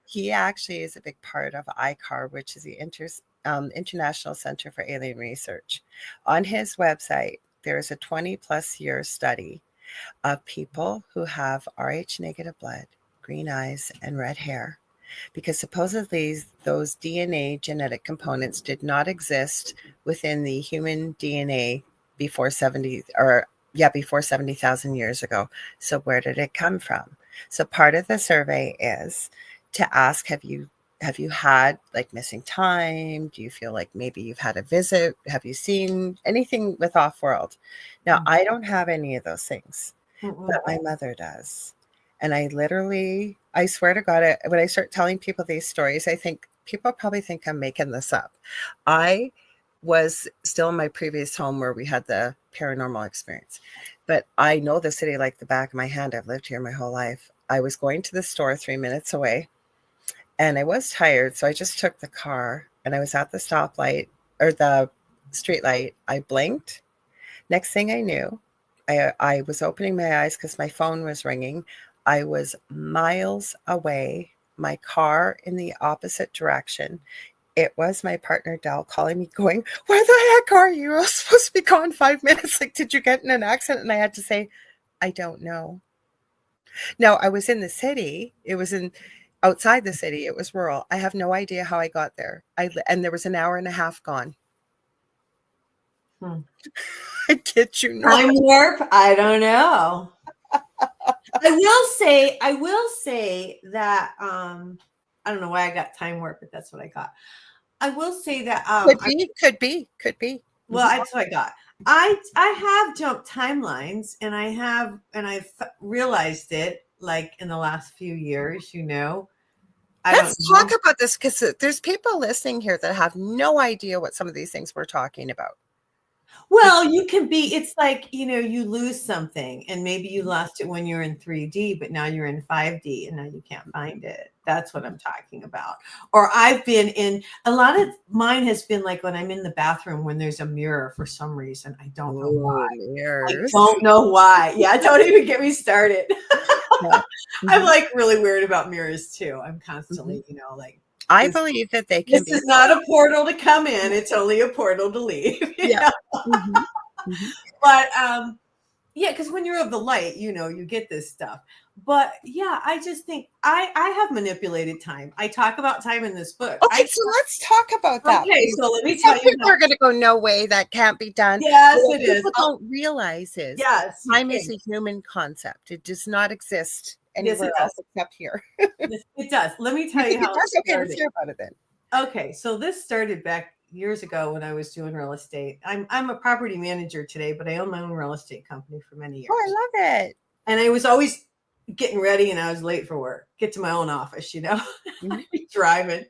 He actually is a big part of ICAR, which is the International Center for Alien Research. On his website, there is a 20+ year study of people who have Rh negative blood, green eyes, and red hair, because supposedly those DNA genetic components did not exist within the human DNA before 70,000 years ago. So where did it come from? So part of the survey is to ask, have you have you had like missing time? Do you feel like maybe you've had a visit? Have you seen anything with off world? Now, I don't have any of those things, but my mother does. And I swear to God, when I start telling people these stories, I think people probably think I'm making this up. I was still in my previous home where we had the paranormal experience, but I know the city like the back of my hand. I've lived here my whole life. I was going to the store 3 minutes away and I was tired. So I just took the car and I was at the stoplight or the street light. I blinked. Next thing I knew, I was opening my eyes because my phone was ringing. I was miles away, my car in the opposite direction. It was my partner, Dal, calling me going, where the heck are you? I was supposed to be gone 5 minutes. Like, did you get in an accident? And I had to say, I don't know. Now, I was in the city. It was outside the city. It was rural. I have no idea how I got there. And there was an hour and a half gone. I kid you not. Time warp? I don't know. I will say that I don't know why I got time warp, but that's what I got. I will say that could be. Well, that's what I got. I have jumped timelines, and I've realized it like in the last few years. Let's talk about this because there's people listening here that have no idea what some of these things we're talking about. Well, it's like, you lose something and maybe you lost it when you're in 3D, but now you're in 5D and now you can't find it. That's what I'm talking about. Or I've been in, a lot of mine has been like when I'm in the bathroom when there's a mirror for some reason. I don't know why. Mirrors. I don't know why. Yeah, don't even get me started. Yeah. I'm like really weird about mirrors too. I'm constantly, like, I believe that they can this is not a portal to come in. It's only a portal to leave. Yeah. But yeah, because when you're of the light, you get this stuff. But yeah, I just think I have manipulated time. I talk about time in this book. Okay, so let's talk about that. Okay, so let me tell you. People are going to go, no way, that can't be done. Yes, it is. People don't realize is time is a human concept. It does not exist anywhere else except here. Yes, it does. Let me tell you how it started. Okay, let's hear about it then. Okay, so this started back years ago when I was doing real estate. I'm a property manager today, but I own my own real estate company for many years. Oh, I love it. And I was always getting ready and I was late for work. Get to my own office, driving.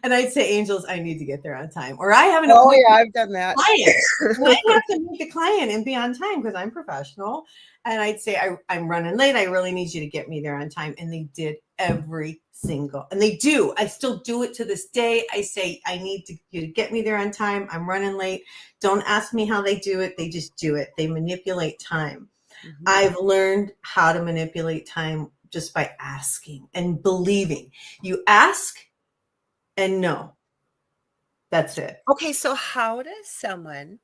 And I'd say, Angels, I need to get there on time. Or I have an appointment. Oh, yeah, I've done that. And I have to meet the client and be on time because I'm professional. And I'd say, I'm running late. I really need you to get me there on time. And they did every single, and they do. I still do it to this day. I say, I need you to get me there on time. I'm running late. Don't ask me how they do it. They just do it. They manipulate time. I've learned how to manipulate time just by asking and believing. You ask and know. That's it. Okay, so how does someone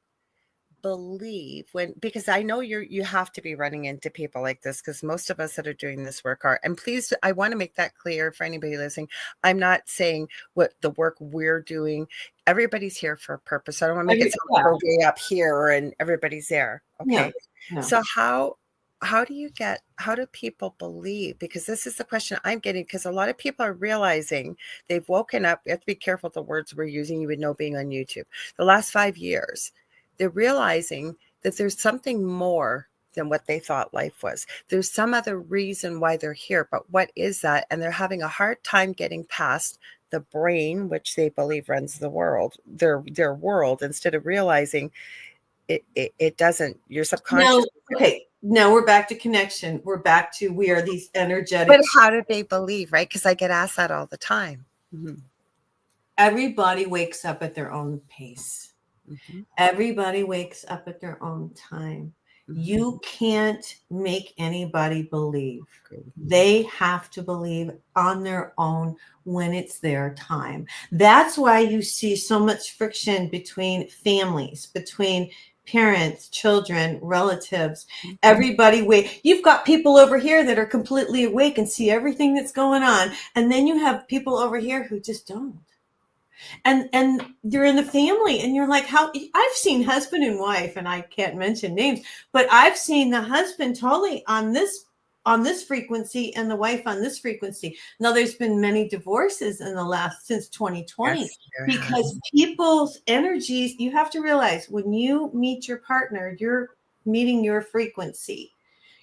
believe because I know you have to be running into people like this because most of us that are doing this work are, and please, I want to make that clear for anybody listening. I'm not saying what the work we're doing. Everybody's here for a purpose. I don't want to make it sound like we're way up here and everybody's there. Okay. No. So how do people believe? Because this is the question I'm getting, because a lot of people are realizing they've woken up. You have to be careful the words we're using. You would know being on YouTube. The last 5 years, they're realizing that there's something more than what they thought life was. There's some other reason why they're here, but what is that? And they're having a hard time getting past the brain, which they believe runs the world, their world, instead of realizing it doesn't. Your subconscious. Now we're back to connection. We're back to, we are these energetic. But how do they believe, right? Because I get asked that all the time. Everybody wakes up at their own pace. Everybody wakes up at their own time. You can't make anybody believe. They have to believe on their own when it's their time. That's why you see so much friction between families, between parents, children, relatives, everybody. You've got people over here that are completely awake and see everything that's going on. And then you have people over here who just don't. And you're in the family and you're like, how I've seen husband and wife, and I can't mention names, but I've seen the husband totally on this on this frequency and the wife on this frequency. Now, there's been many divorces in the last since 2020 Yes, there has. because people's energies, you have to realize when you meet your partner, you're meeting your frequency.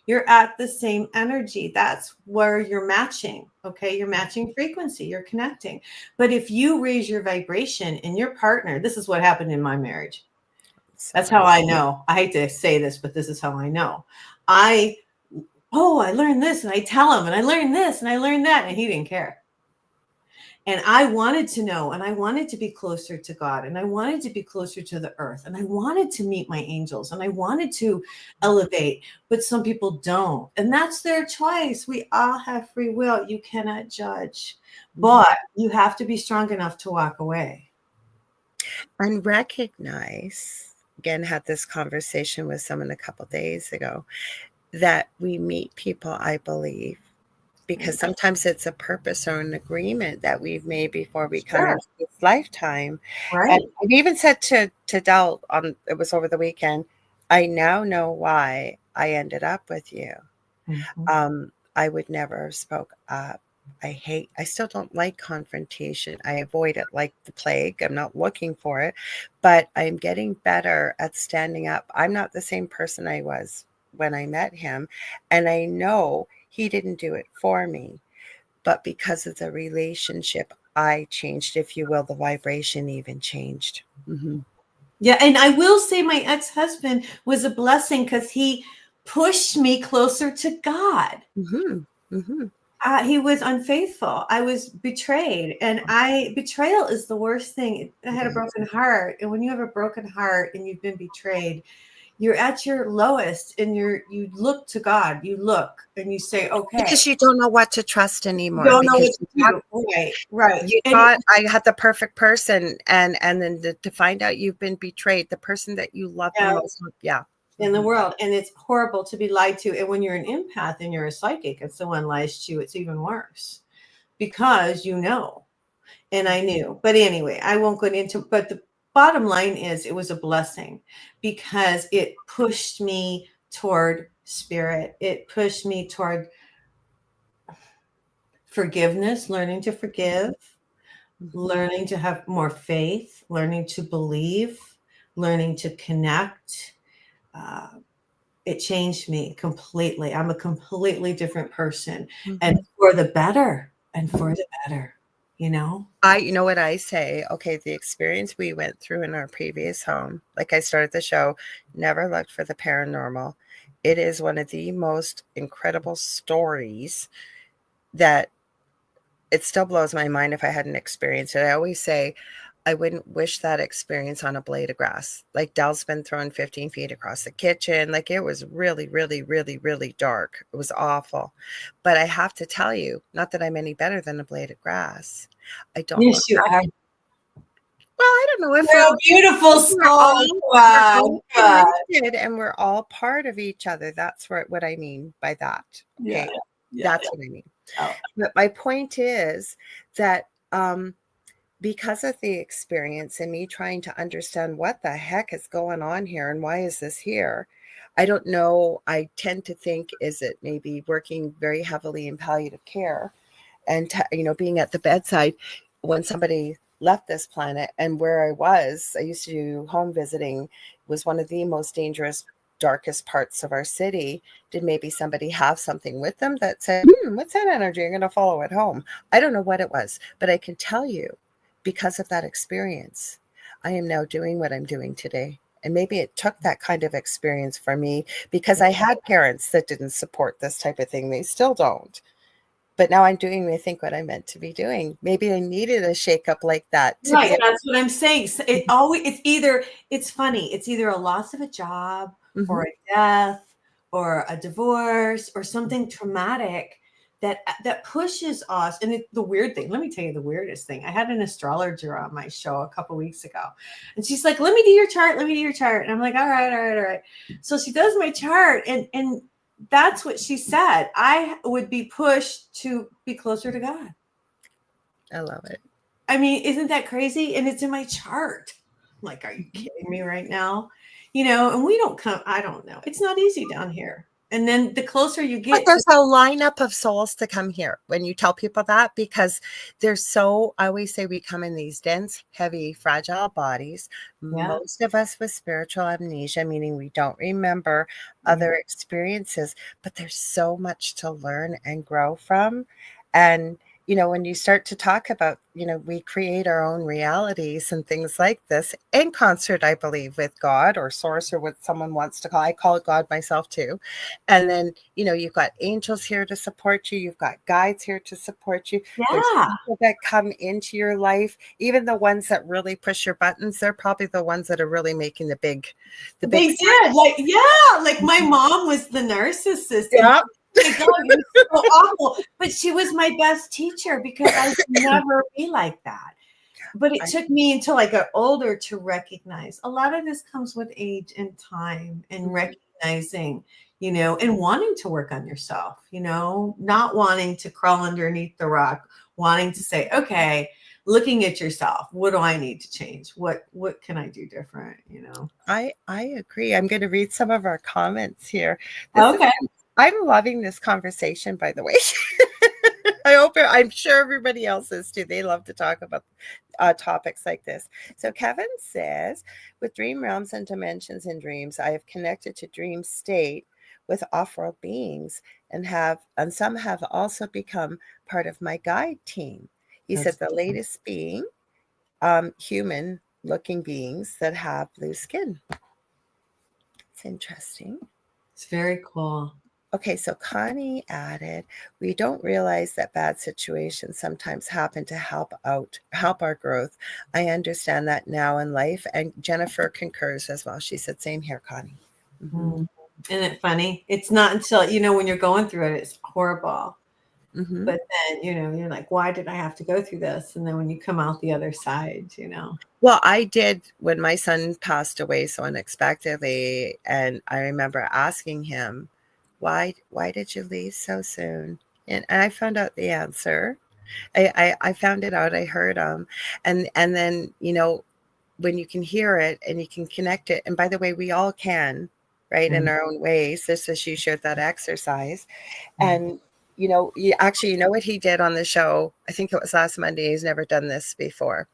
You're at the same energy. That's where you're matching. Okay. You're matching frequency. You're connecting. But if you raise your vibration in your partner, this is what happened in my marriage. That's how I know. I hate to say this, but this is how I know. I learned this, and I tell him, and I learned this, and I learned that, and he didn't care. And I wanted to know, and I wanted to be closer to God, and I wanted to be closer to the earth, and I wanted to meet my angels, and I wanted to elevate, but some people don't. And that's their choice. We all have free will. You cannot judge, but you have to be strong enough to walk away. And recognize, again, had this conversation with someone a couple days ago, that we meet people, I believe, because sometimes it's a purpose or an agreement that we've made before we come into this lifetime. Right. And I've even said to Del it was over the weekend, I now know why I ended up with you. I would never have spoke up. I still don't like confrontation. I avoid it like the plague. I'm not looking for it, but I'm getting better at standing up. I'm not the same person I was when I met him. And I know he didn't do it for me, but because of the relationship, I changed, if you will, the vibration even changed. Mm-hmm. Yeah. And I will say my ex-husband was a blessing because he pushed me closer to God. Mm-hmm. Mm-hmm. He was unfaithful. I was betrayed, and betrayal is the worst thing. I had a broken heart, and when you have a broken heart and you've been betrayed, you're at your lowest, and you look to God. You look and you say, "Okay," because you don't know what to trust anymore. You don't know what to do. Right. You thought I had the perfect person, and then to find out you've been betrayed, the person that you love the most. Yeah. In the world. And it's horrible to be lied to. And when you're an empath and you're a psychic and someone lies to you, it's even worse because you know. And I knew. But anyway, I won't go into, but the bottom line is it was a blessing because it pushed me toward spirit. It pushed me toward forgiveness, learning to forgive, learning to have more faith, learning to believe, learning to connect. It changed me completely. I'm a completely different person, and for the better, you know? You know what I say? Okay, the experience we went through in our previous home, like I started the show, never looked for the paranormal. It is one of the most incredible stories that it still blows my mind if I hadn't experienced it. I always say, I wouldn't wish that experience on a blade of grass. Like Del's been thrown 15 feet across the kitchen. Like it was really, really, really, really dark. It was awful. But I have to tell you, not that I'm any better than a blade of grass. I don't. Yes, you are. Well, I don't know if you're a beautiful soul. We're all connected and we're all part of each other. That's what I mean by that. Okay. That's what I mean. Oh. But my point is that because of the experience and me trying to understand what the heck is going on here and why is this here, I don't know. I tend to think, is it maybe working very heavily in palliative care and, being at the bedside when somebody left this planet, and where I used to do home visiting, was one of the most dangerous, darkest parts of our city. Did maybe somebody have something with them that said, what's that energy? I'm going to follow it home. I don't know what it was, but I can tell you, because of that experience, I am now doing what I'm doing today. And maybe it took that kind of experience for me because I had parents that didn't support this type of thing. They still don't. But now I'm doing, I think, what I meant to be doing. Maybe I needed a shakeup like that. Right, that's what I'm saying. It's funny. It's either a loss of a job or a death or a divorce or something traumatic that pushes us. And the weird thing, let me tell you the weirdest thing. I had an astrologer on my show a couple weeks ago, and she's like, let me do your chart. And I'm like, all right. So she does my chart, and that's what she said. I would be pushed to be closer to God. I love it. I mean, isn't that crazy? And it's in my chart. I'm like, are you kidding me right now? And we don't come, I don't know. It's not easy down here. And then the closer you But get to, there's a lineup of souls to come here when you tell people that, because they're so, I always say we come in these dense, heavy, fragile bodies. yeah, Most of us with spiritual amnesia, meaning we don't remember right. other experiences, but there's so much to learn and grow from. And when you start to talk about, we create our own realities and things like this in concert, I believe, with God or source or what someone wants to call. I call it God myself too. And then, you've got angels here to support you. You've got guides here to support you. There's Yeah, people that come into your life, even the ones that really push your buttons. They're probably the ones that are really making the big. they did. Like, yeah, like my mom was the narcissist, and Yeah. my God, it was so awful. But she was my best teacher because I would never be like that. But it took me until I got older to recognize a lot of this comes with age and time and recognizing, and wanting to work on yourself, not wanting to crawl underneath the rock, wanting to say, okay, looking at yourself, what do I need to change? What can I do different? I agree. I'm going to read some of our comments here. Okay. I'm loving this conversation, by the way. I'm sure everybody else is too. They love to talk about topics like this. So Kevin says, with dream realms and dimensions in dreams, I have connected to dream state with off-world beings and some have also become part of my guide team. He said the latest being human looking beings that have blue skin. It's interesting. It's very cool. Okay, so Connie added, we don't realize that bad situations sometimes happen to help our growth. I understand that now in life. And Jennifer concurs as well. She said, same here, Connie. Mm-hmm. Isn't it funny? It's not until, when you're going through it, it's horrible. Mm-hmm. But then, you're like, why did I have to go through this? And then when you come out the other side. Well, I did when my son passed away so unexpectedly. And I remember asking him, why did you leave so soon? And I found out the answer. I found it out. I heard and then when you can hear it and you can connect it. And by the way, we all can, right, in our own ways. This is you shared that exercise, and you know what he did on the show. I think it was last Monday. He's never done this before.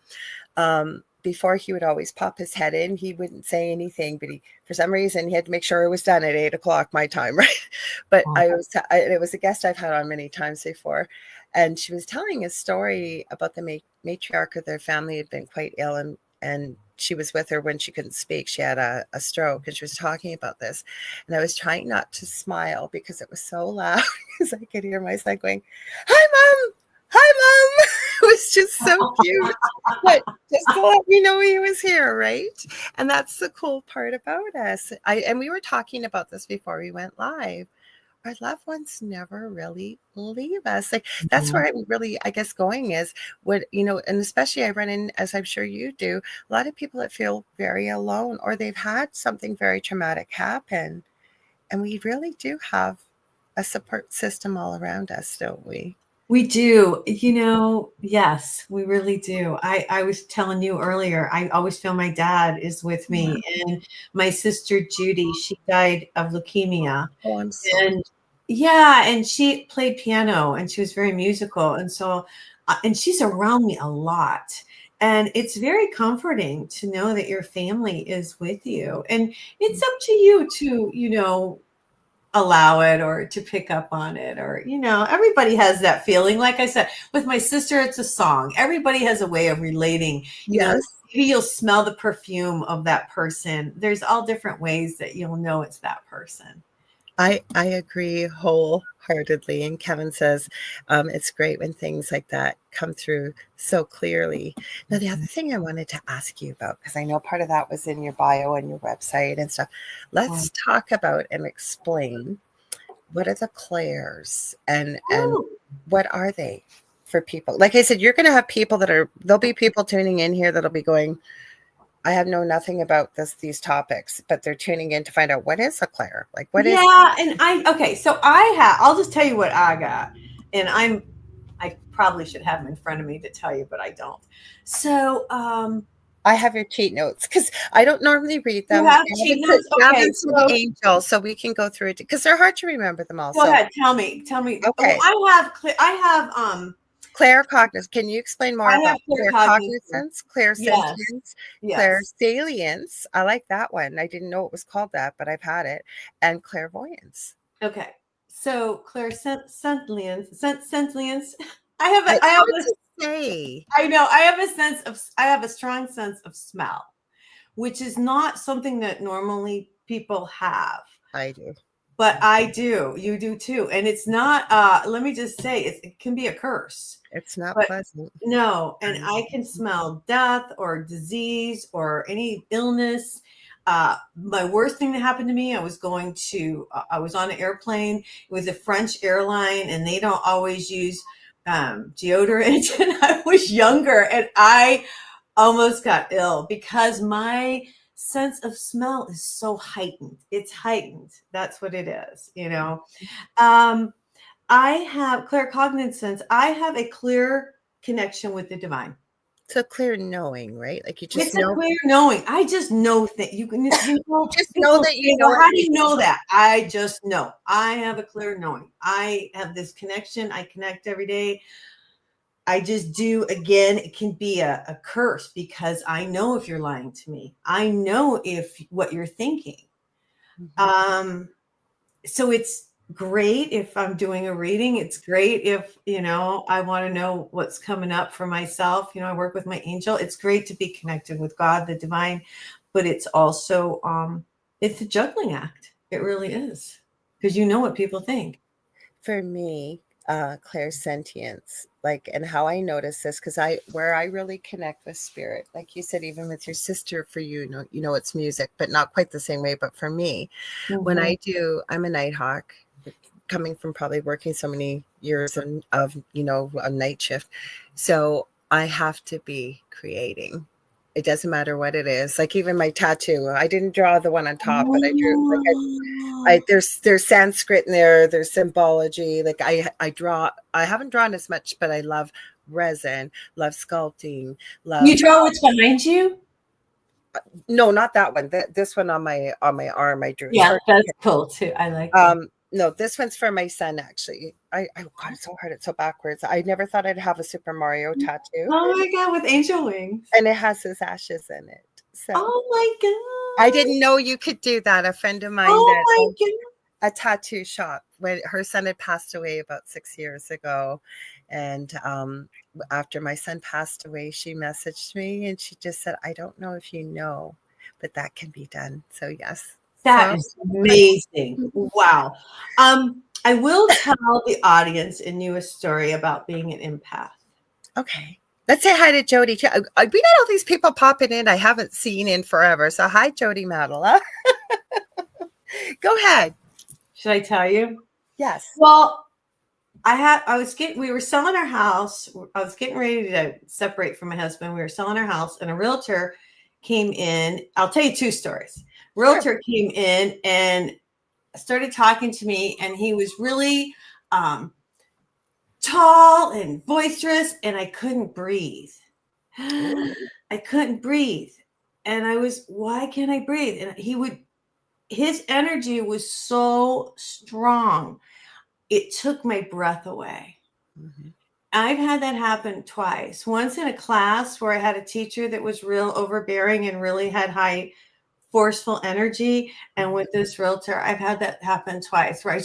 Before he would always pop his head in. He wouldn't say anything, but for some reason, he had to make sure it was done at 8:00 my time, right? But it was a guest I've had on many times before, and she was telling a story about the matriarch of their family had been quite ill, and she was with her when she couldn't speak. She had a stroke, and she was talking about this, and I was trying not to smile because it was so loud because I could hear my son going, "Hi, Mom! Hi, Mom!" It was just so cute. But just to let me know he was here, right? And that's the cool part about us. And we were talking about this before we went live. Our loved ones never really leave us. Like that's where I'm really, I guess, going is what, and especially I run in, as I'm sure you do, a lot of people that feel very alone or they've had something very traumatic happen. And we really do have a support system all around us, don't we? We do. Yes, we really do. I was telling you earlier, I always feel my dad is with me. And my sister Judy, she died of leukemia. Oh, I'm sorry. And yeah, and she played piano and she was very musical. And so, and she's around me a lot. And it's very comforting to know that your family is with you. And it's up to you to, allow it or to pick up on it, or everybody has that feeling. Like I said, with my sister, it's a song. Everybody has a way of relating. Yes. Maybe you'll smell the perfume of that person. There's all different ways that you'll know it's that person. I agree wholeheartedly. And Kevin says it's great when things like that come through so clearly. Now, the other thing I wanted to ask you about, because I know part of that was in your bio and your website and stuff. Let's talk about and explain what are the clairs and what are they for people? Like I said, you're going to have people there'll be people tuning in here that'll be going, I have known nothing about these topics, but they're tuning in to find out what is a clair. Like what is. Yeah, and so I'll just tell you what I got. And I probably should have them in front of me to tell you, but I don't. So I have your cheat notes because I don't normally read You them. have cheat notes? Okay, Gavin's an so angel, so we can go through it because they're hard to remember them all. go So, ahead. Tell me. Well, okay. I have Claircognizance. Can you explain more I have about clear cognizance. claircognizance, Yes. clairsentience, Yes. clairsalience? I like that one. I didn't know it was called that, but I've had it. And clairvoyance. Okay. So sentience. I It's have hard a to say. I know I have a strong sense of smell, which is not something that normally people have. I do. But I do. You do too. And it's not let me just say it can be a curse. It's not But pleasant. no, and I can smell death or disease or any illness. My worst thing that happened to me, I was on an airplane. It was a French airline, and they don't always use deodorant. And I was younger, and I almost got ill because my sense of smell is so heightened. It's heightened. That's what it is, you know. Um, I have claircognizance. I have a clear connection with the divine. It's a clear knowing, right? Like you just It's a know. clear knowing. I just know that You just know people that say, you know well, it. how do you know that? I just know. I have a clear knowing. I have this connection. I connect every day. I just do. Again, it can be a curse because I know if you're lying to me. I know if what you're thinking. Mhm. Um, so it's great if I'm doing a reading. It's great if, I want to know what's coming up for myself. I work with my angel. It's great to be connected with God, the divine, but it's also it's a juggling act. It really is. Because you know what people think. For me, clairsentience, like, and how I notice this, because where I really connect with spirit, like you said, even with your sister, for it's music, but not quite the same way. But for me, when Mhm. I do, I'm a nighthawk, coming from probably working so many years of a night shift, so I have to be creating. It doesn't matter what it is. Like even my tattoo, I didn't draw the one on top, but I drew like Oh. there's Sanskrit in there, there's symbology. Like I haven't drawn as much, but I love resin, love sculpting, You love draw what's behind you? no, not that one. This one on my arm I drew. It's Yeah, hard to that's pick. cool too. I like that. No, this one's for my son actually. I God, it's so hard, it's so backwards. I never thought I'd have a Super Mario tattoo. Oh my God, with angel wings. And it has his ashes in it. So Oh my I God. didn't know you could do that. A friend of mine Oh that my owns God. a tattoo shop when her son had passed away about 6 years ago. And after my son passed away, she messaged me and she just said, I don't know if you know, but that can be done. So, yes. That So, is amazing. Wow. I will tell the audience and you a story about being an empath. okay. Let's say hi to Jody. We got all these people popping in I haven't seen in forever. So, hi, Jody Madela. Go ahead. Should I tell you? Yes. Well, we were selling our house. I was getting ready to separate from my husband. We were selling our house and a realtor came in. I'll tell you two stories. Sure. Realtor came in and started talking to me, and he was really tall and boisterous, and I couldn't breathe. Ooh. I couldn't breathe. And why can't I breathe? And his energy was so strong. It took my breath away. Mhm. I've had that happen twice. Once in a class where I had a teacher that was real overbearing and really had high forceful energy. And with this realtor, I've had that happen twice where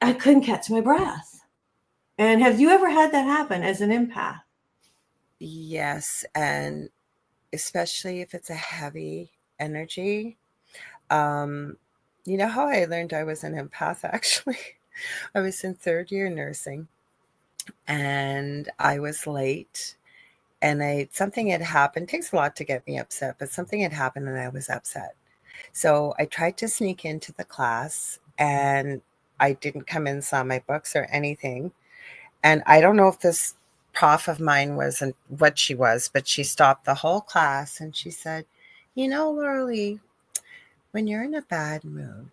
I couldn't catch my breath. And have you ever had that happen as an empath? Yes, and especially if it's a heavy energy. Um, you know how I learned I was an empath actually? I was in third year nursing and I was late and something had happened. It takes a lot to get me upset, but something had happened and I was upset. So I tried to sneak into the class and I didn't come in, saw my books or anything. And I don't know if this prof of mine wasn't what she was, but she stopped the whole class and she said, Lorilei, when you're in a bad mood,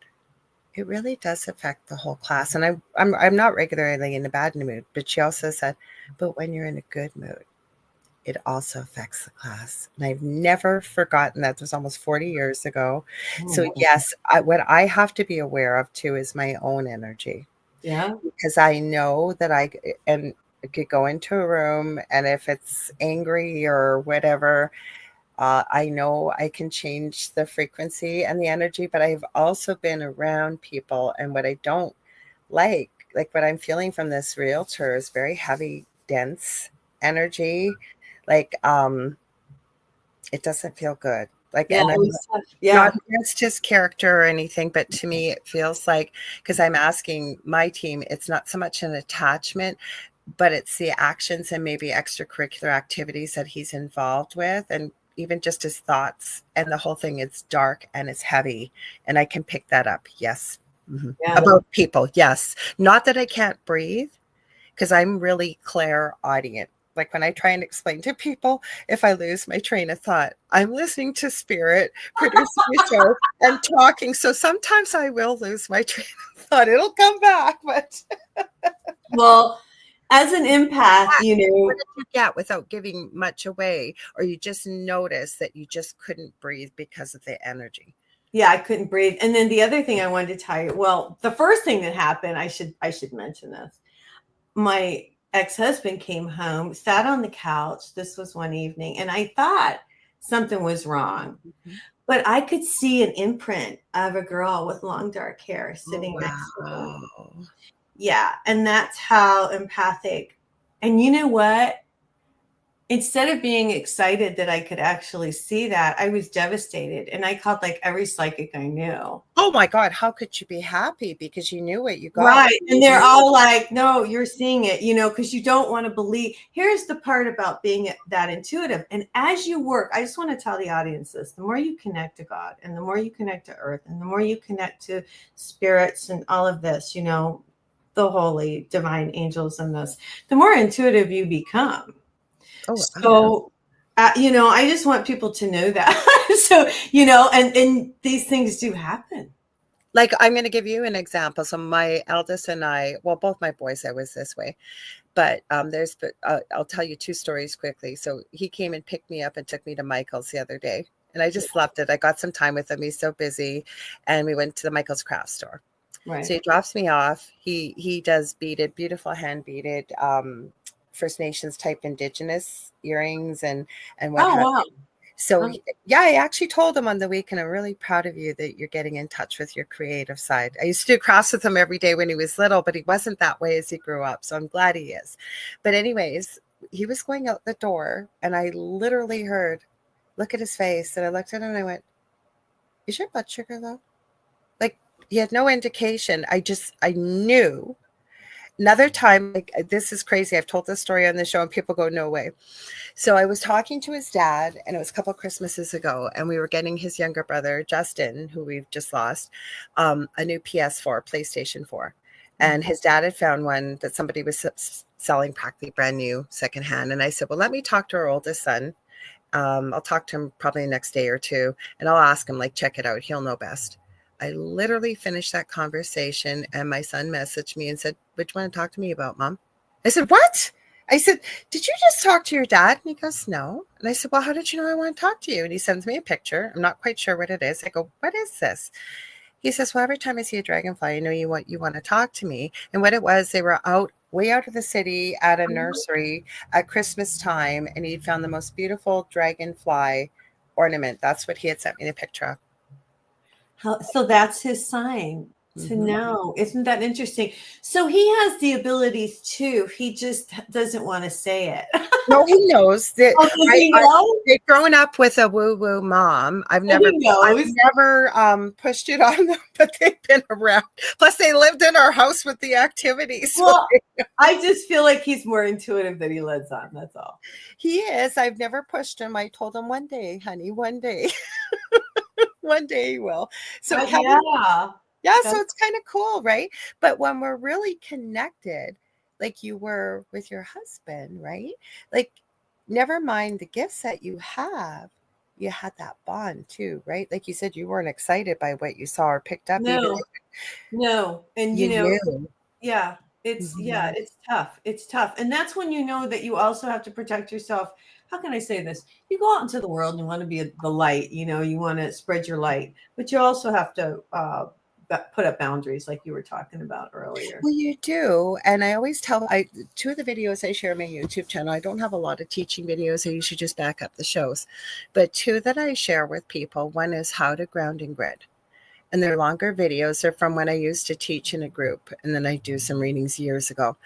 it really does affect the whole class. And I'm not regularly in a bad mood, but she also said, but when you're in a good mood, it also affects the class. And I've never forgotten that. It was almost 40 years ago. Oh So, my God. yes, what I have to be aware of too is my own energy, Yeah. because I know that and could go into a room, and if it's angry or whatever, I know I can change the frequency and the energy. But I've also been around people, and what I don't like what I'm feeling from this realtor is very heavy, dense energy. Like, it doesn't feel good. Like, Yeah. and It I'm was tough. not Yeah. against his character or anything, but to me, it feels like, because I'm asking my team, it's not so much an attachment, but it's the actions and maybe extracurricular activities that he's involved with, and even just his thoughts. And the whole thing, it's dark and it's heavy. And I can pick that up. Yes. Yeah. About people. Yes. Not that I can't breathe, because I'm really clairaudient. Like when I try and explain to people, if I lose my train of thought, I'm listening to spirit, producing a show and talking. So sometimes I will lose my train of thought. It'll come back, but Well, as an empath, what did you get without giving much away? Or you just noticed that you just couldn't breathe because of the energy? yeah, I couldn't breathe. And then the other thing I wanted to tell you, well, the first thing that happened, I should mention this. My ex-husband came home, sat on the couch. This was one evening, and I thought something was wrong. Mm-hmm. But I could see an imprint of a girl with long dark hair Oh, sitting next to him. wow. Yeah, and that's how empathic. And you know what? Instead of being excited that I could actually see that, I was devastated. And I called like every psychic I knew. Oh my God, how could you be happy? Because you knew what you got. Right. And they're all like, no, you're seeing it, because you don't want to believe. Here's the part about being that intuitive. And as you work, I just want to tell the audience this: the more you connect to God, and the more you connect to earth, and the more you connect to spirits and all of this, the holy divine angels and this, the more intuitive you become. Oh, So, I just want people to know that. So, and these things do happen. like, I'm going to give you an example. So my eldest and I, well, both my boys, I was this way, but I'll tell you two stories quickly. So he came and picked me up and took me to Michael's the other day, and I just loved it. I got some time with him. He's so busy, and we went to the Michael's craft store. So Right. he drops me off. He does beaded, beautiful hand beaded, First Nations type indigenous earrings and what Oh, have wow. you. So, Oh, yeah, I actually told him on the weekend, I'm really proud of you that you're getting in touch with your creative side. I used to do crafts with him every day when he was little, but he wasn't that way as he grew up. So I'm glad he is. But anyways, he was going out the door, and I literally heard, look at his face. And I looked at him and I went, is your blood sugar low? Like, he had no indication. I knew. Another time, like, this is crazy. I've told this story on the show and people go, no way. So I was talking to his dad, and it was a couple of Christmases ago, and we were getting his younger brother, Justin, who we've just lost, a new PS4, PlayStation 4. And his dad had found one that somebody was selling practically brand new secondhand. And I said, well, let me talk to our oldest son. I'll talk to him probably the next day or two, and I'll ask him, like, check it out. He'll know best. I literally finished that conversation, and my son messaged me and said, what do you want to talk to me about, Mom? I said, what? I said, did you just talk to your dad? And he goes, no. And I said, well, how did you know I want to talk to you? And he sends me a picture. I'm not quite sure what it is. I go, what is this? He says, well, every time I see a dragonfly, I know you want to talk to me. And what it was, they were way out of the city at a nursery at Christmas time, and he'd found the most beautiful dragonfly ornament. That's what he had sent me the picture of. So that's his sign to Mm-hmm. know. Isn't that interesting? So he has the abilities too. He just doesn't want to say it. No, he knows that. Oh, does he know? They've grown up with a woo-woo mom. Oh, he I've knows. never pushed it on them, but they've been around. Plus, they lived in our house with the activities. So Well, I just feel like he's more intuitive than he lets on. That's all. he is. I've never pushed him. I told him one day, honey, one day, one day he will. So Kevin, Yeah. yeah, so That's, it's kind of cool, right? But when we're really connected, like you were with your husband, right? Like, never mind the gifts that you have, you had that bond too, right? Like you said, you weren't excited by what you saw or picked up, even no, if no. And you knew. yeah, it's Mhm. tough. It's tough. And that's when you know that you also have to protect yourself. how can I say this? You go out into the world and you want to be the light, you want to spread your light, but you also have to put up boundaries like you were talking about earlier. Well, you do. And I always tell two of the videos I share on my YouTube channel, I don't have a lot of teaching videos. I usually just back up the shows. But two that I share with people, one is how to ground and grid. And they're longer videos. They're from when I used to teach in a group. And then I do some readings years ago.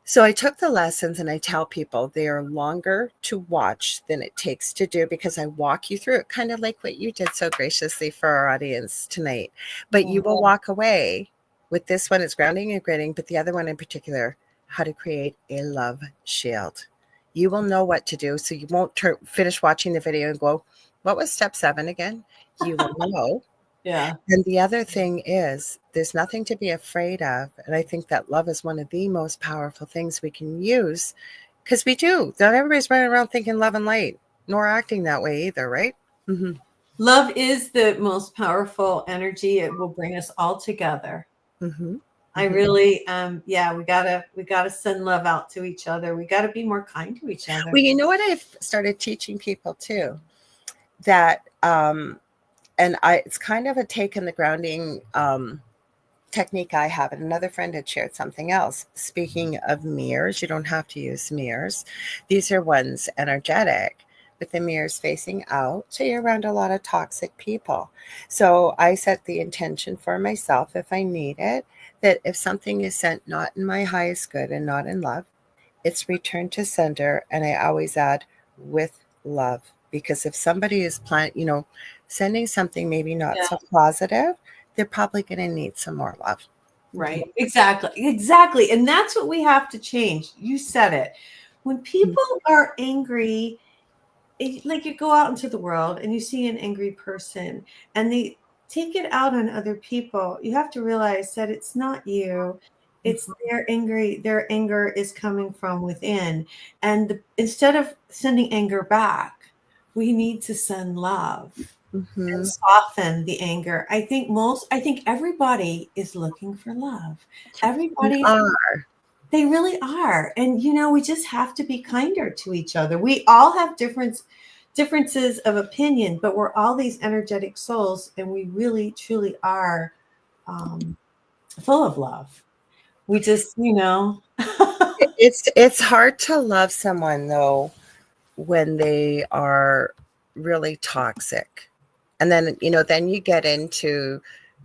So I took the lessons and I tell people they are longer to watch than it takes to do, because I walk you through it, kind of like what you did so graciously for our audience tonight. But you will walk away with this one, it's grounding and gritting, but the other one in particular, how to create a love shield. You will know what to do. So you won't finish watching the video and go, what was step 7 again? You will know. Yeah. And the other thing is, there's nothing to be afraid of. And I think that love is one of the most powerful things we can use, because we do. Not everybody's running around thinking love and light, nor acting that way either, right? Mm-hmm. Love is the most powerful energy. It will bring us all together. Mm-hmm. I really, we gotta send love out to each other. We gotta be more kind to each other. Well, you know what I've started teaching people too, that and it's kind of a take in the grounding technique I have. And another friend had shared something else. Speaking of mirrors, you don't have to use mirrors. These are ones energetic, with the mirrors facing out. So you're around a lot of toxic people. So I set the intention for myself, if I need it, that if something is sent not in my highest good and not in love, it's returned to sender. And I always add with love. Because if somebody is sending something maybe not so positive, they're probably going to need some more love. Right. Exactly. And that's what we have to change. You said it. When people are angry, like you go out into the world and you see an angry person and they take it out on other people, you have to realize that it's not you. It's their anger is coming from within. And instead of sending anger back, we need to send love and soften the anger. I think everybody is looking for love. They really are. And we just have to be kinder to each other. We all have differences of opinion, but we're all these energetic souls, and we really truly are full of love. We just, it's hard to love someone though when they are really toxic. And then, then you get into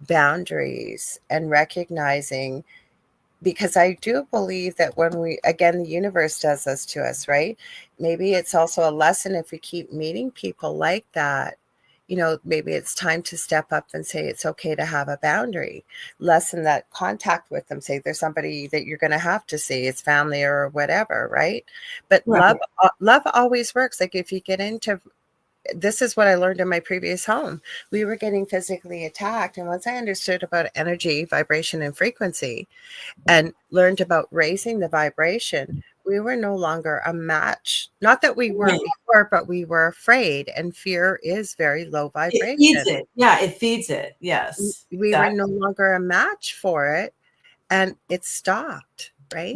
boundaries and recognizing, because I do believe that when the universe does this to us, right? Maybe it's also a lesson if we keep meeting people like that. Maybe it's time to step up and say it's okay to have a boundary. Lessen that contact with them. Say there's somebody that you're going to have to see. It's family or whatever, right? But right. love always works. Like if you get into, this is what I learned in my previous home. We were getting physically attacked. And once I understood about energy, vibration, and frequency, and learned about raising the vibration, we were no longer a match. Not that we were before, but we were afraid. And fear is very low vibration. It feeds it. Yeah, it feeds it. Yes. We were no longer a match for it. And it stopped, right?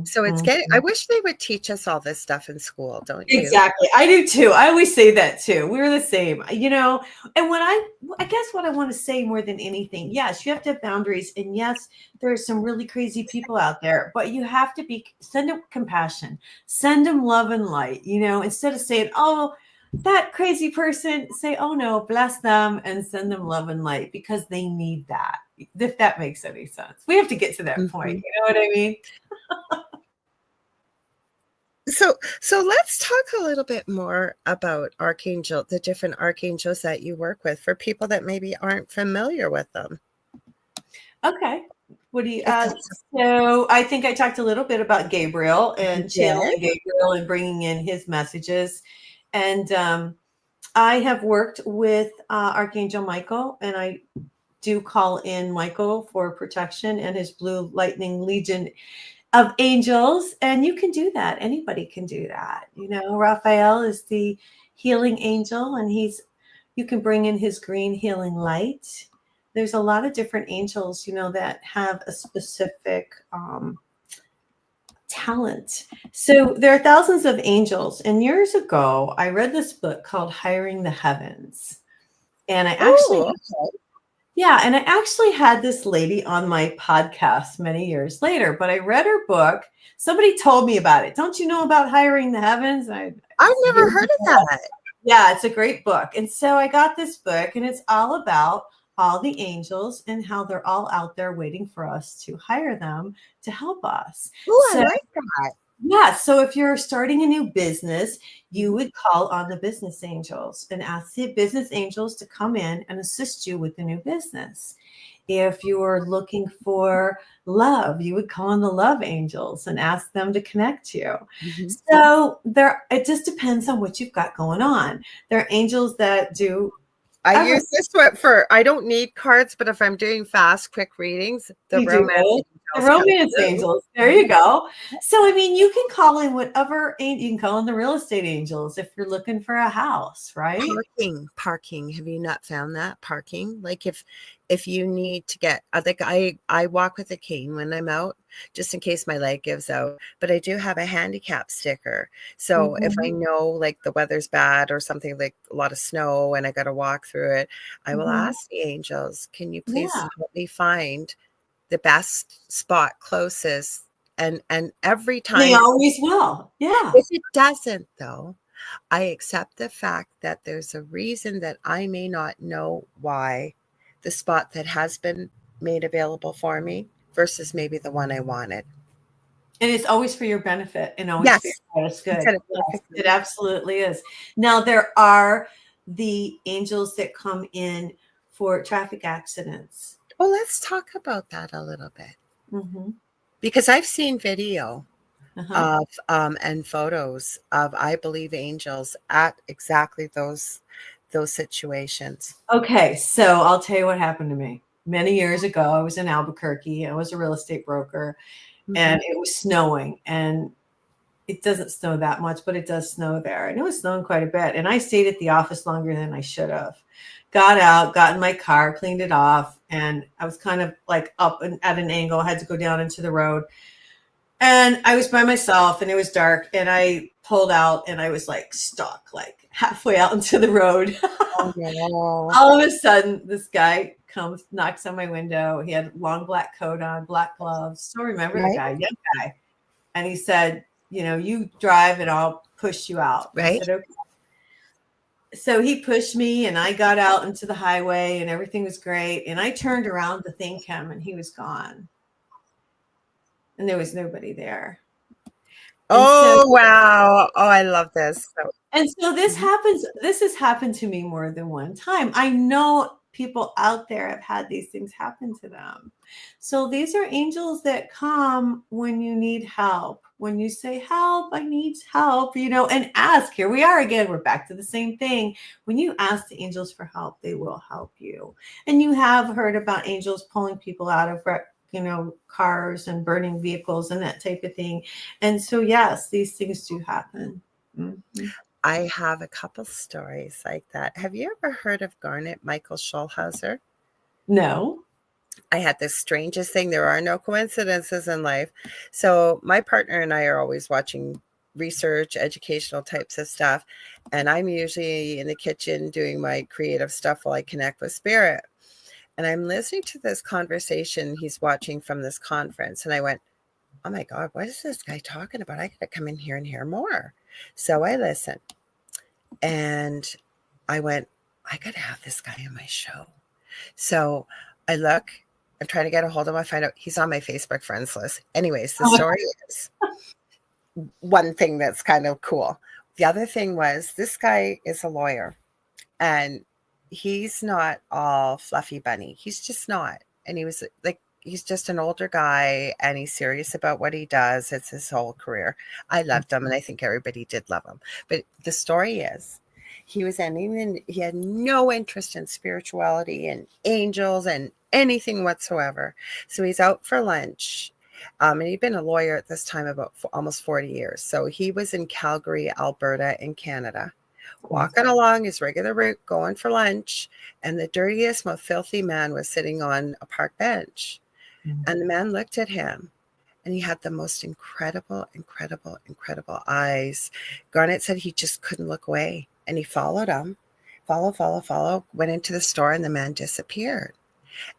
So it's I wish they would teach us all this stuff in school, don't you? Exactly. I do too. I always say that too. We're the same, and when I guess what I want to say more than anything, yes, you have to have boundaries. And yes, there are some really crazy people out there, but you have to send them compassion, send them love and light, instead of saying, oh, that crazy person, say, oh no, bless them and send them love and light, because they need that. If that makes any sense. We have to get to that point. You know what I mean? So let's talk a little bit more about the different archangels that you work with, for people that maybe aren't familiar with them. Okay. What do you so I think I talked a little bit about Gabriel and channeling Gabriel and bringing in his messages. And I have worked with Archangel Michael, and I do call in Michael for protection and his Blue Lightning Legion of angels. And you can do that. Anybody can do that. Raphael is the healing angel, and you can bring in his green healing light. There's a lot of different angels, that have a specific talent. So there are thousands of angels. And years ago, I read this book called Hiring the Heavens. And I actually, Oh, okay. yeah, and I actually had this lady on my podcast many years later, but I read her book. Somebody told me about it. Don't you know about Hiring the Heavens? I've never heard of that. Yeah, it's a great book. And so I got this book, and it's all about all the angels and how they're all out there waiting for us to hire them to help us. Oh, I So, like that. yeah, so if you're starting a new business, you Mhm. would call on the business angels and ask the business angels to come in and assist you with the new business. If you are looking for love, you would call on the love angels and ask them to connect you. Mhm. So it just depends on what you've got going on. There are angels that do I everything. use this one for, I don't need cards, but if I'm doing fast, quick readings, the You do romance both. The angels come romance through. angels. There you go. So, I mean, you can call in whatever, you can call in the real estate angels if you're looking for a house, right? Parking. Have you not found that? Parking. Like if you need to get, like I walk with a cane when I'm out, just in case my leg gives out. But I do have a handicap sticker. So if I Mhm, know like the weather's bad or something, like a lot of snow and I got to walk through it, I will mhm. ask the angels, can you please Yeah. help me find the best spot closest? And every They time, always will. Yeah. if it doesn't though, I accept the fact that there's a reason that I may not know why the spot that has been made available for me versus maybe the one I wanted. And it's always for your benefit and always for your Yes, highest you good. said it Yes, it perfectly. absolutely is. Now, there are the angels that come in for traffic accidents. Well, let's talk about that a little bit Mhm. because I've seen video Uh-huh. of and photos of, I believe, angels at exactly those situations. Okay, so I'll tell you what happened to me. Many years ago, I was in Albuquerque. I was a real estate broker, Hmm. and it was snowing. And it doesn't snow that much, but it does snow there. And it was snowing quite a bit. And I stayed at the office longer than I should have. Got out, got in my car, cleaned it off, and I was kind of like up and at an angle. I had to go down into the road. And I was by myself and it was dark. And I pulled out and I was like stuck, like halfway out into the road. Oh no! All of a sudden, this guy comes, knocks on my window. He had a long black coat on, black gloves. Still remember the Right, guy, young guy. And he said, you drive and I'll push you out. I right. said, okay. So he pushed me and I got out into the highway and everything was great. And I turned around to thank him and he was gone. And there was nobody there. And so Oh wow! Oh, I love this. So, mhm. this has happened to me more than one time. I know people out there have had these things happen to them. So these are angels that come when you need help. When you say, help, I need help, and ask. Here we are again. We're back to the same thing. When you ask the angels for help, they will help you. And you have heard about angels pulling people out of cars and burning vehicles and that type of thing. And so, yes, these things do happen. Mhm. I have a couple stories like that. Have you ever heard of Garnet Michael Schulhauser? No. I had the strangest thing. There are no coincidences in life. So my partner and I are always watching research, educational types of stuff. And I'm usually in the kitchen doing my creative stuff while I connect with spirit. And I'm listening to this conversation he's watching from this conference. And I went, oh my God, what is this guy talking about? I got to come in here and hear more. So I listened. And I went, I got to have this guy on my show. So I look, I'm trying to get a hold of him. I find out he's on my Facebook friends list. Anyways, the story is one thing that's kind of cool. The other thing was this guy is a lawyer and he's not all fluffy bunny. He's just not. And he was like, he's just an older guy and he's serious about what he does. It's his whole career. I loved him and I think everybody did love him. But the story is he was ending and he had no interest in spirituality and angels and anything whatsoever. So he's out for lunch. And he'd been a lawyer at this time about almost 40 years. So he was in Calgary, Alberta, in Canada, walking along his regular route, going for lunch, and the dirtiest, most filthy man was sitting on a park bench. And the man looked at him and he had the most incredible, incredible, incredible eyes. Garnet said he just couldn't look away, and he followed him, follow, went into the store, and the man disappeared.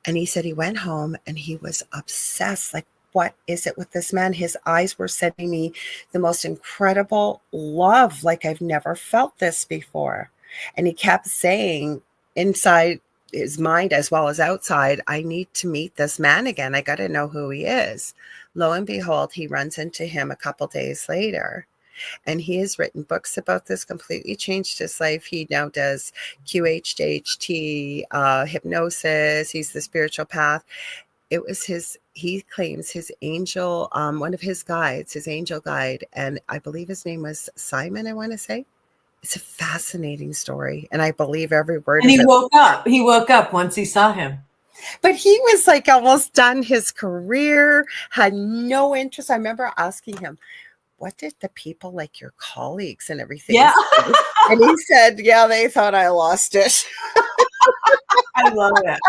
And he said he went home and he was obsessed. Like, what is it with this man? His eyes were sending me the most incredible love. Like, I've never felt this before. And he kept saying inside his mind as well as outside, I need to meet this man again. I got to know who he is. Lo and behold, he runs into him a couple days later. And he has written books about this, completely changed his life. He now does QHHT, hypnosis. He's the spiritual path. It was he claims his angel, one of his guides, his angel guide. And I believe his name was Simon, I want to say. It's a fascinating story. And I believe every word and of it. He woke up once he saw him. But he was like almost done his career, had no interest. I remember asking him, what did the people like your colleagues and everything say? And he said, yeah, they thought I lost it. I love it.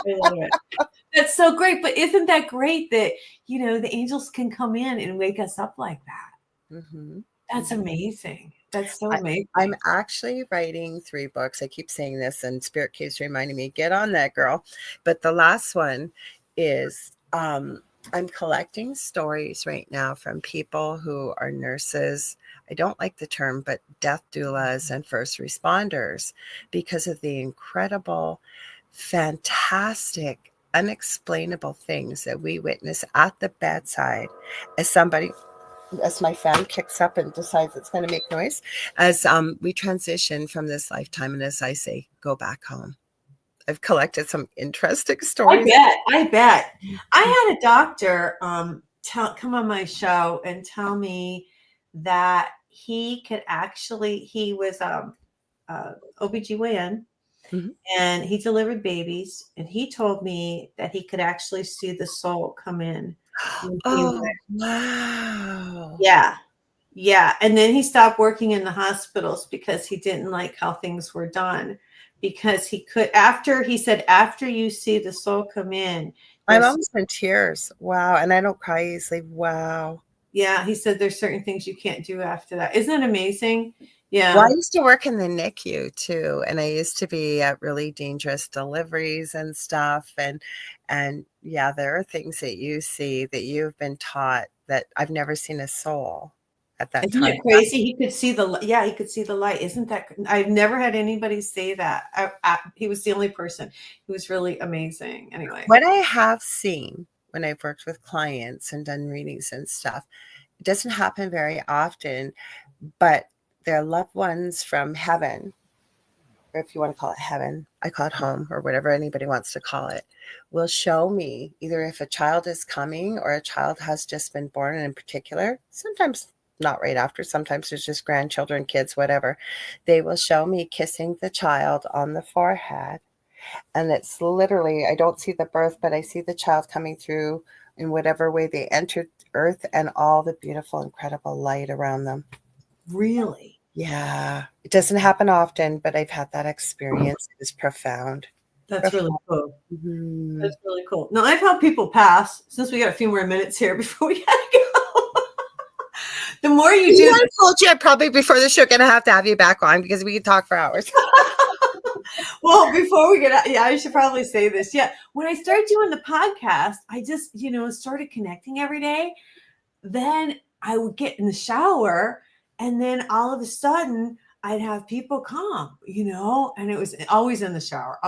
That's so great. But isn't that great that, the angels can come in and wake us up like that? Mm-hmm. That's amazing. That's so amazing. I'm actually writing 3 books. I keep saying this, and Spirit keeps reminding me, get on that, girl. But the last one is I'm collecting stories right now from people who are nurses. I don't like the term, but death doulas and first responders, because of the incredible, fantastic, unexplainable things that we witness at the bedside as my fan kicks up and decides it's going to make noise, as we transition from this lifetime. And as I say, go back home. I've collected some interesting stories. I bet. I had a doctor come on my show and tell me that he was OBGYN, mm-hmm. and he delivered babies, and he told me that he could actually see the soul come in. Oh, wow. Yeah. And then he stopped working in the hospitals because he didn't like how things were done. Because he said, after you see the soul come in. I'm almost in tears. Wow. And I don't cry easily. Wow. Yeah. He said there's certain things you can't do after that. Isn't that amazing? Yeah. Well, I used to work in the NICU too. And I used to be at really dangerous deliveries and stuff. And yeah, there are things that you see that you've been taught that I've never seen a soul at that Isn't time. it crazy? He could see the light. Isn't that? I've never had anybody say that. He was the only person. He was really amazing. Anyway, what I have seen when I've worked with clients and done readings and stuff, it doesn't happen very often, but their loved ones from heaven, or if you want to call it heaven, I call it home, or whatever anybody wants to call it, will show me either if a child is coming or a child has just been born. And in particular, sometimes not right after, sometimes there's just grandchildren, kids, whatever. They will show me kissing the child on the forehead. And it's literally, I don't see the birth, but I see the child coming through in whatever way they entered earth and all the beautiful, incredible light around them. Really? Yeah. It doesn't happen often, but I've had that experience. It is profound. That's really cool. Mm-hmm. That's really cool. Now, I've helped people pass, since we got a few more minutes here before we gotta go. The more you do, I told you probably before the show going to have you back on, because we could talk for hours. Well, before we get out, I should probably say this. Yeah, when I started doing the podcast, I just started connecting every day. Then I would get in the shower, and then all of a sudden I'd have people come, and it was always in the shower.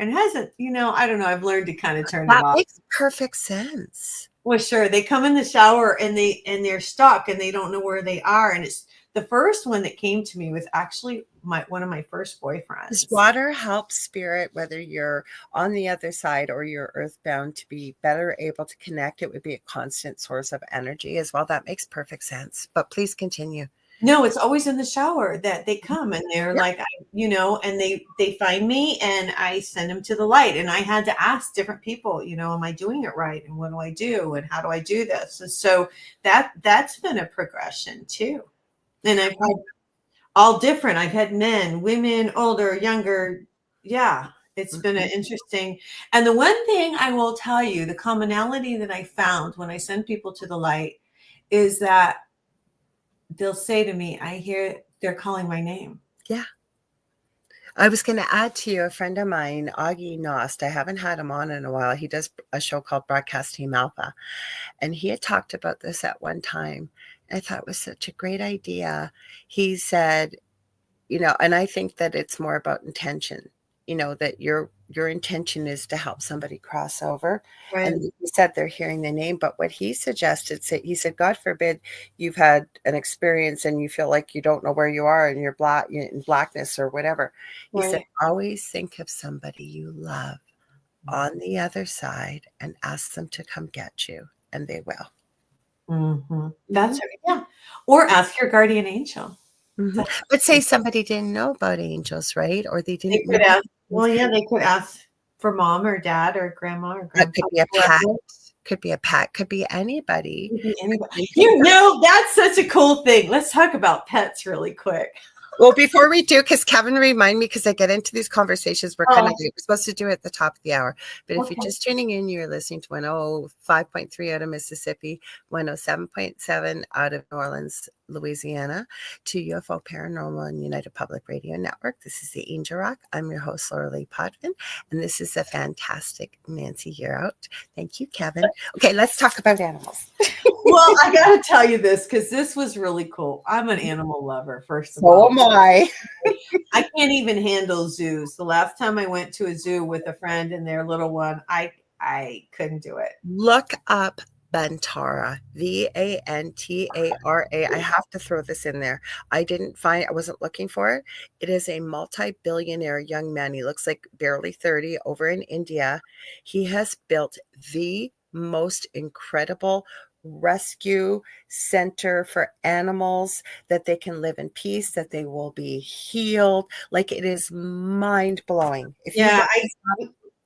And it hasn't, I don't know. I've learned to kind of turn it off. That makes perfect sense. Well, sure. They come in the shower and they're stuck and they don't know where they are. And it's the first one that came to me was actually one of my first boyfriends. Does water help spirit, whether you're on the other side or you're earthbound, to be better able to connect? It would be a constant source of energy as well. That makes perfect sense. But please continue. No, it's always in the shower that they come, and they're like, and they find me and I send them to the light. And I had to ask different people, am I doing it right? And what do I do? And how do I do this? And so that's been a progression too. And I've had all different. I've had men, women, older, younger. Yeah. It's been an interesting, and the one thing I will tell you, the commonality that I found when I send people to the light is that they'll say to me, I hear they're calling my name. Yeah. I was going to add to you a friend of mine, Augie Nost. I haven't had him on in a while. He does a show called Broadcast Team Alpha. And he had talked about this at one time. I thought it was such a great idea. He said, and I think that it's more about intention, that your intention is to help somebody cross over. Right. And he said they're hearing the name, but what he suggested, he said, God forbid you've had an experience and you feel like you don't know where you are and you're in blackness or whatever. He said, always think of somebody you love on the other side and ask them to come get you, and they will. Mm-hmm. That's right. Yeah. Or ask your guardian angel. Mm-hmm. But say somebody didn't know about angels, right? Or they didn't. They could ask. Well, yeah, they could ask for mom or dad or grandma or grandpa. Could be a pet. Could be a pet. Could be anybody. Could be anybody. That's such a cool thing. Let's talk about pets really quick. Well, before we do, because Kevin remind me, because I get into these conversations, we're supposed to do it at the top of the hour. But if you're just tuning in, you're listening to 105.3 out of Mississippi, 107.7 out of New Orleans, Louisiana, to UFO Paranormal and United Public Radio Network. This is the Angel Rock. I'm your host, Lorilei Potvin, and this is a fantastic Nancy Yearout. Thank you, Kevin. Okay, let's talk about animals. Well, I got to tell you this because this was really cool. I'm an animal lover, first of So all. am I. I can't even handle zoos. The last time I went to a zoo with a friend and their little one, I couldn't do it. Look up Bantara, Vantara. I have to throw this in there. I wasn't looking for it. It is a multi-billionaire young man. He looks like barely 30 over in India. He has built the most incredible rescue center for animals that they can live in peace, that they will be healed. Like, it is mind-blowing.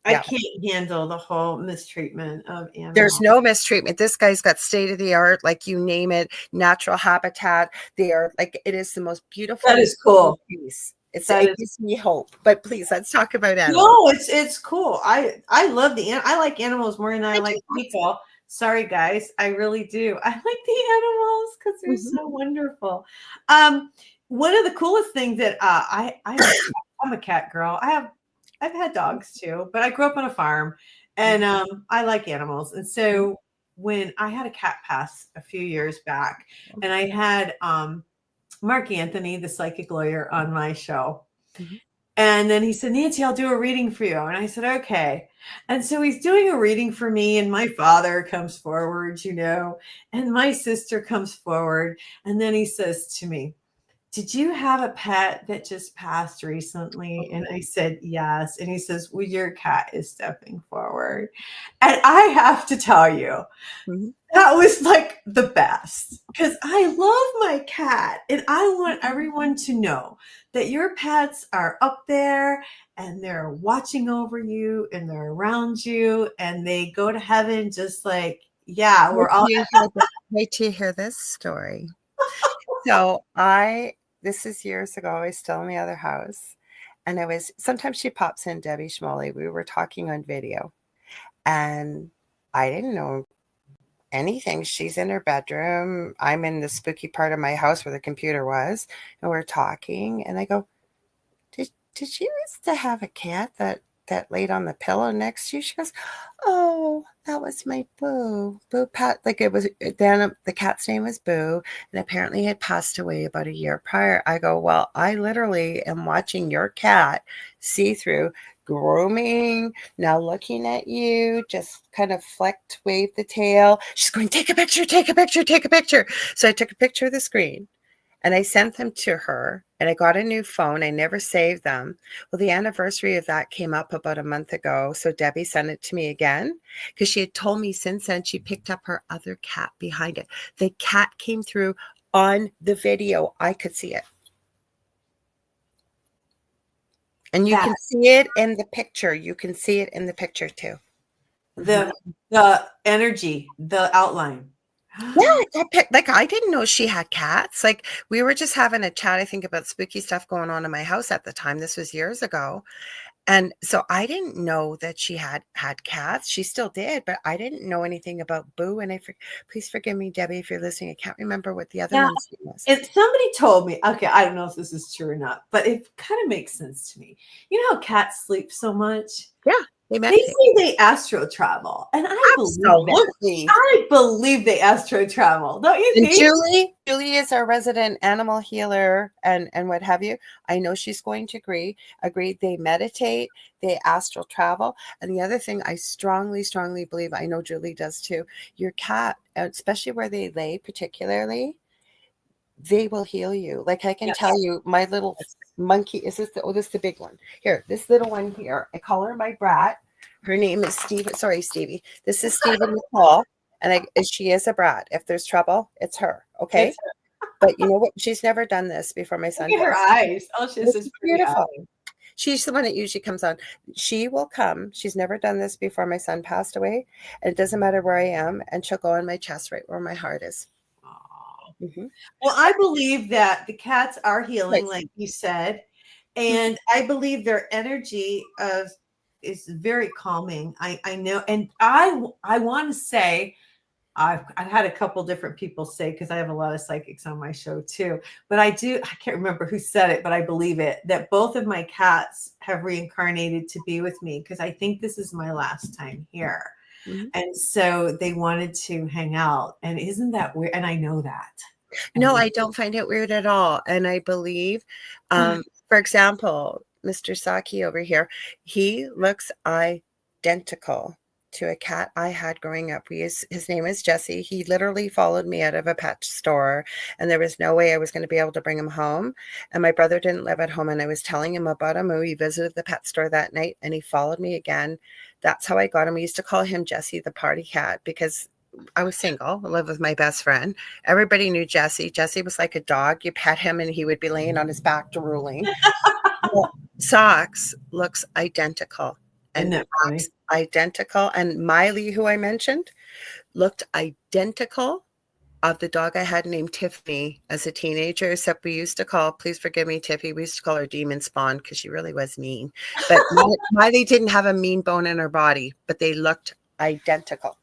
I can't handle the whole mistreatment of animals. There's no mistreatment. This guy's got state-of-the-art, like you name it, natural habitat. They are like, it is the most beautiful. That is cool. Piece. It gives me hope. But please, let's talk about animals. No, it's cool. I love I like animals more than I like people. Sorry, guys. I really do. I like the animals because they're so wonderful. One of the coolest things that I'm a cat girl. I've had dogs too, but I grew up on a farm, and I like animals. And so when I had a cat pass a few years back, and I had Mark Anthony, the psychic lawyer, on my show. And then he said, Nancy, I'll do a reading for you. And I said, okay. And so he's doing a reading for me, and my father comes forward, and my sister comes forward. And then he says to me, did you have a pet that just passed recently? And I said, yes. And he says, well, your cat is stepping forward. And I have to tell you, that was like the best, because I love my cat, and I want everyone to know that your pets are up there and they're watching over you and they're around you and they go to heaven just like, we're all. Wait till you hear this story. So this is years ago. I was still in the other house, and sometimes she pops in, Debbie Schmoley. We were talking on video, and I didn't know anything. She's in her bedroom. I'm in the spooky part of my house where the computer was, and we're talking, and I go, did you used to have a cat that laid on the pillow next to you? She goes, oh, that was my Boo Pat. Like, it was, then the cat's name was Boo, and apparently had passed away about a year prior. I go, well, I literally am watching your cat see through, grooming, now looking at you, just kind of wave the tail. She's going, take a picture, take a picture, take a picture. So I took a picture of the screen, and I sent them to her, and I got a new phone. I never saved them. Well, the anniversary of that came up about a month ago. So Debbie sent it to me again, because she had told me since then she picked up her other cat behind it. The cat came through on the video. I could see it. And you can see it in the picture. You can see it in the picture too. The energy, the outline. Yeah, like I didn't know she had cats. Like, we were just having a chat, I think, about spooky stuff going on in my house at the time. This was years ago. And so I didn't know that she had cats. She still did, but I didn't know anything about Boo. And please forgive me, Debbie, if you're listening. I can't remember what the other Yeah. one's name was. And somebody told me, okay, I don't know if this is true or not, but it kind of makes sense to me. You know how cats sleep so much? Yeah, they They meditate. say they astro travel, and I believe that. Absolutely. I believe they astro travel. Don't you And think? Julie is our resident animal healer and what have you. I know she's going to agree. They meditate, they astral travel. And the other thing I strongly, strongly believe, I know Julie does too, your cat, especially where they lay particularly, they will heal you. Like I can tell Yes. you, my little Yes. monkey, this is the big one. Here, this little one here, I call her my brat. Her name is Stevie. Sorry, Stevie. This is Stephen McCall. And she is a brat. If there's trouble, it's her. Okay. It's But you know what? She's never done this before my look son at her passed. eyes. Oh, she has This such is pretty beautiful. eyes. She's the one that usually comes on. She will come. She's never done this before my son passed away. And it doesn't matter where I am. And she'll go on my chest right where my heart is. Aw. Mm-hmm. Well, I believe that the cats are healing, Nice. like you said, Mhm. and I believe their energy is very calming. I know, and I want to say I've had a couple different people say, because I have a lot of psychics on my show too, but I can't remember who said it, but I believe it, that both of my cats have reincarnated to be with me because I think this is my last time here. Mhm. And so they wanted to hang out. And isn't that weird? And I know that. No, I don't find it weird at all. And I believe, for example, Mr. Saki over here, he looks identical to a cat I had growing up. His name is Jesse. He literally followed me out of a pet store, and there was no way I was going to be able to bring him home. And my brother didn't live at home, and I was telling him about him. We visited the pet store that night, and he followed me again. That's how I got him. We used to call him Jesse the party cat because I was single. I lived with my best friend. Everybody knew Jesse. Jesse was like a dog. You pet him and he would be laying on his back drooling. Well, Socks looks identical. Isn't And that Max funny? identical. And Miley, who I mentioned, looked identical of the dog I had named Tiffany as a teenager, except we used to call, please forgive me, Tiffy, we used to call her Demon Spawn because she really was mean. But Miley didn't have a mean bone in her body, but they looked identical.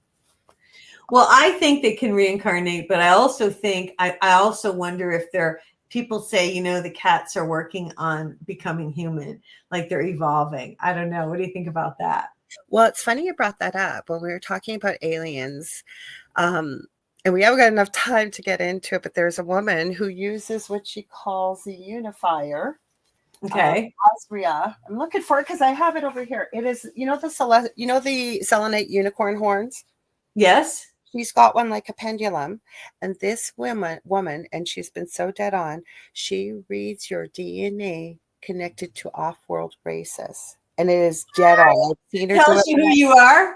Well, I think they can reincarnate, but I also think I also wonder if they're people say, the cats are working on becoming human, like they're evolving. I don't know. What do you think about that? Well, it's funny you brought that up when we were talking about aliens. And we haven't got enough time to get into it, but there's a woman who uses what she calls the unifier. Okay. Asria. I'm looking for it because I have it over here. It is, the selenite unicorn horns. Yes. She's got one like a pendulum, and this woman, and she's been so dead on. She reads your DNA connected to off-world races, and it is dead on. I've seen her do Tells it. you who you are.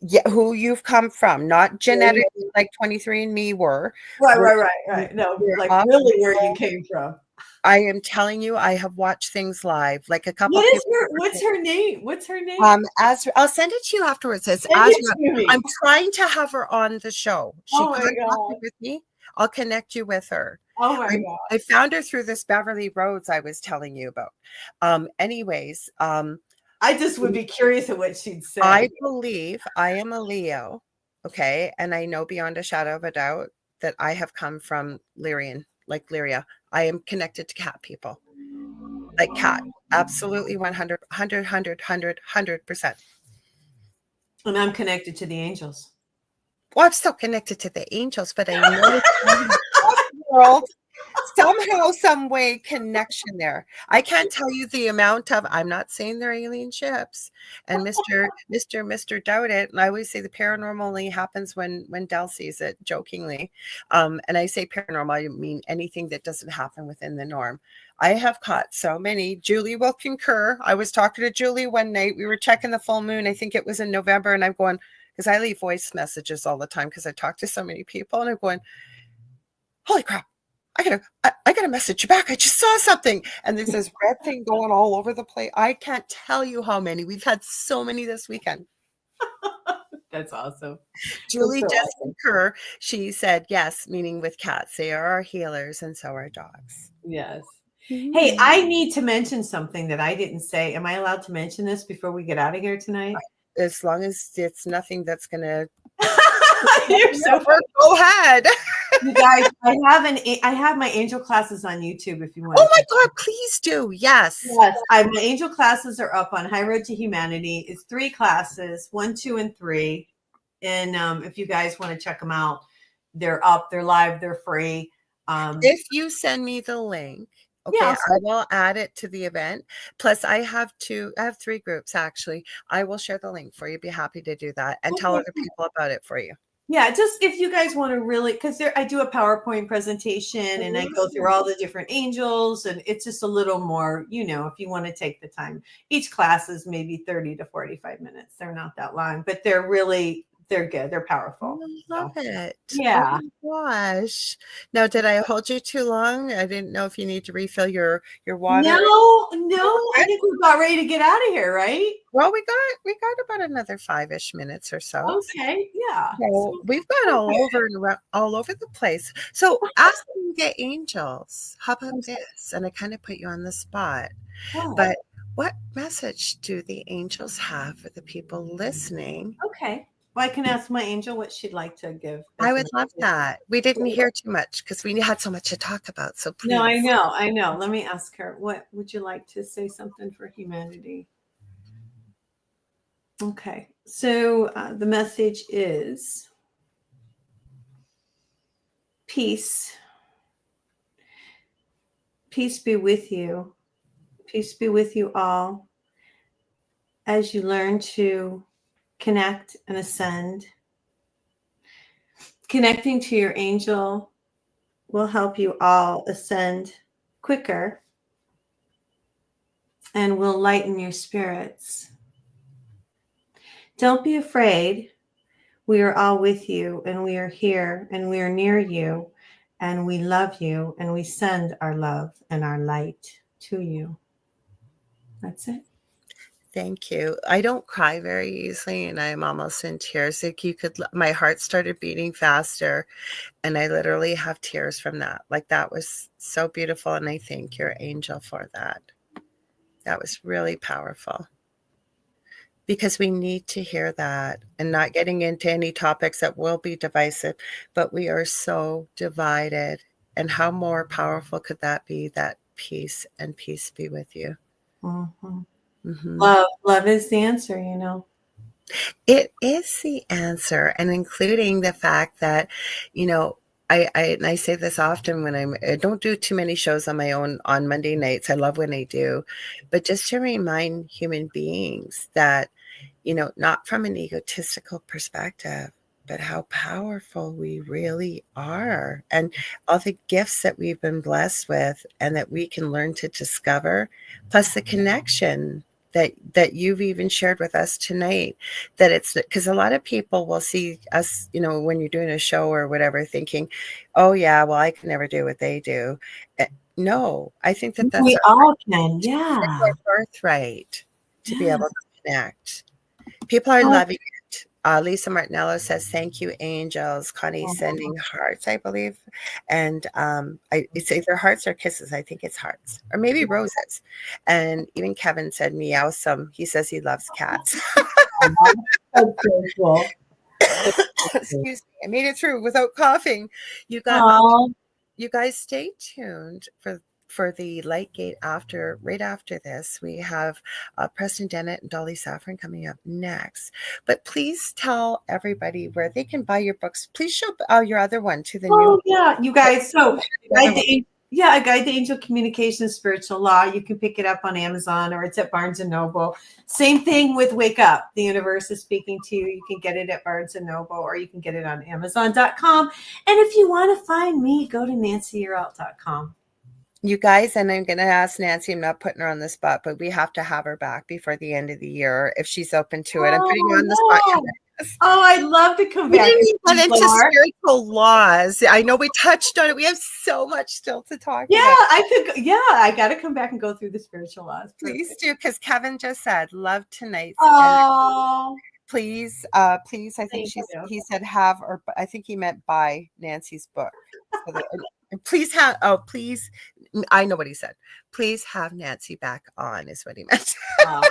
Yeah, who you've come from, not genetically like 23andMe were. Right. No, We're like off. really where you came from. I am telling you, I have watched things live. Like a couple What of is people. what's her name? What's her name? As I'll send it to you afterwards. It's Send it to me. I'm trying to have her on the show. She Oh my contacted God. with me. I'll connect you with her. Oh my God. I found her through this Beverly Rhodes I was telling you about. Anyways, I just would be curious of what she'd say. I believe I am a Leo, okay, and I know beyond a shadow of a doubt that I have come from Lyrian, like Lyria. I am connected to cat people, like cat, absolutely 100%. And I'm connected to the angels. Well, I'm still connected to the angels, but I know world somehow, some way connection there. I can't tell you the amount of. I'm not saying they're alien ships, and Mr. Doubt it. And I always say the paranormal only happens when Dell sees it, jokingly. And I say paranormal, I mean anything that doesn't happen within the norm. I have caught so many. Julie will concur. I was talking to Julie one night. We were checking the full moon. I think it was in November, and I'm going because I leave voice messages all the time because I talk to so many people, and I'm going, holy crap. I gotta message you back. I just saw something. And there's this red thing going all over the place. I can't tell you how many. We've had so many this weekend. That's awesome. Julie That's so just awesome. concur. She said, yes, meaning with cats. They are our healers, and so are dogs. Yes. Hey, I need to mention something that I didn't say. Am I allowed to mention this before we get out of here tonight? As long as it's nothing that's gonna You're so funny. go ahead. You guys, I have my angel classes on YouTube if you want. Oh my God, please do. Yes. Yes, my angel classes are up on High Road to Humanity. It's 3 classes, 1, 2, and 3. And if you guys want to check them out, they're up, they're live, they're free. If you send me the link, okay, Yeah, I will add it to the event. Plus, I have 3 groups actually. I will share the link for you. Be happy to do that and tell other people about it for you. Yeah, just if you guys want to really, because I do a PowerPoint presentation and I go through all the different angels, and it's just a little more, if you want to take the time. Each class is maybe 30 to 45 minutes. They're not that long, but they're good. They're powerful. I love it. Yeah. Oh my gosh. Now, did I hold you too long? I didn't know if you need to refill your water. No, I think we're about ready to get out of here, right? Well, we got about another 5-ish minutes or so. Okay, yeah. So we've got all over the place. So asking the angels, how about this? And I kind of put you on the spot. But what message do the angels have for the people listening? Okay. Well, I can ask my angel what she'd like to give. I would love that. We didn't hear too much because we had so much to talk about. So please. No, I know. Let me ask her. What would you like to say something for humanity? Okay. So the message is peace. Peace be with you. Peace be with you all as you learn to connect and ascend. Connecting to your angel will help you all ascend quicker and will lighten your spirits. Don't be afraid. We are all with you, and we are here, and we are near you, and we love you, and we send our love and our light to you. That's it. Thank you. I don't cry very easily, and I'm almost in tears. Like my heart started beating faster, and I literally have tears from that. Like that was so beautiful, and I thank your angel for that. That was really powerful. Because we need to hear that, and not getting into any topics that will be divisive, but we are so divided. And how more powerful could that be? That peace, and peace be with you. Mm-hmm. Mm-hmm. Love is the answer, It is the answer, and including the fact that, I say this often when I don't do too many shows on my own on Monday nights. I love when I do, but just to remind human beings that, not from an egotistical perspective, but how powerful we really are, and all the gifts that we've been blessed with and that we can learn to discover, plus the connection that you've even shared with us tonight, that it's because a lot of people will see us, when you're doing a show or whatever, thinking, oh yeah, well, I can never do what they do. No, I think that's we all can. Yeah. our birthright to be able to connect. People are loving it. Lisa Martinello says, thank you, angels. Connie's sending hearts, I believe. And it's either hearts or kisses. I think it's hearts or maybe roses. And even Kevin said, meowsome. He says he loves cats. That's so cool. Excuse me. I made it through without coughing. You guys stay tuned for the Light Gate right after this. We have Preston Dennett and Dolly Saffron coming up next. But please tell everybody where they can buy your books. Please show your other one to the new. Oh, yeah, you guys. So, I Guide the Angel Communication Spiritual Law. You can pick it up on Amazon or it's at Barnes & Noble. Same thing with Wake Up. The Universe is Speaking to You. You can get it at Barnes & Noble or you can get it on Amazon.com. And if you want to find me, go to nancyyearout.com. You guys, and I'm going to ask Nancy, I'm not putting her on the spot, but we have to have her back before the end of the year if she's open to it. I'm putting her on the spot. Oh, I'd love to come back. We didn't even get into spiritual laws. I know we touched on it. We have so much still to talk about. I got to come back and go through the spiritual laws. Please do, because Kevin just said, love tonight's energy. Please, I think he said have, or I think he meant buy Nancy's book. So Please I know what he said. Please have Nancy back on, is what he meant. Well,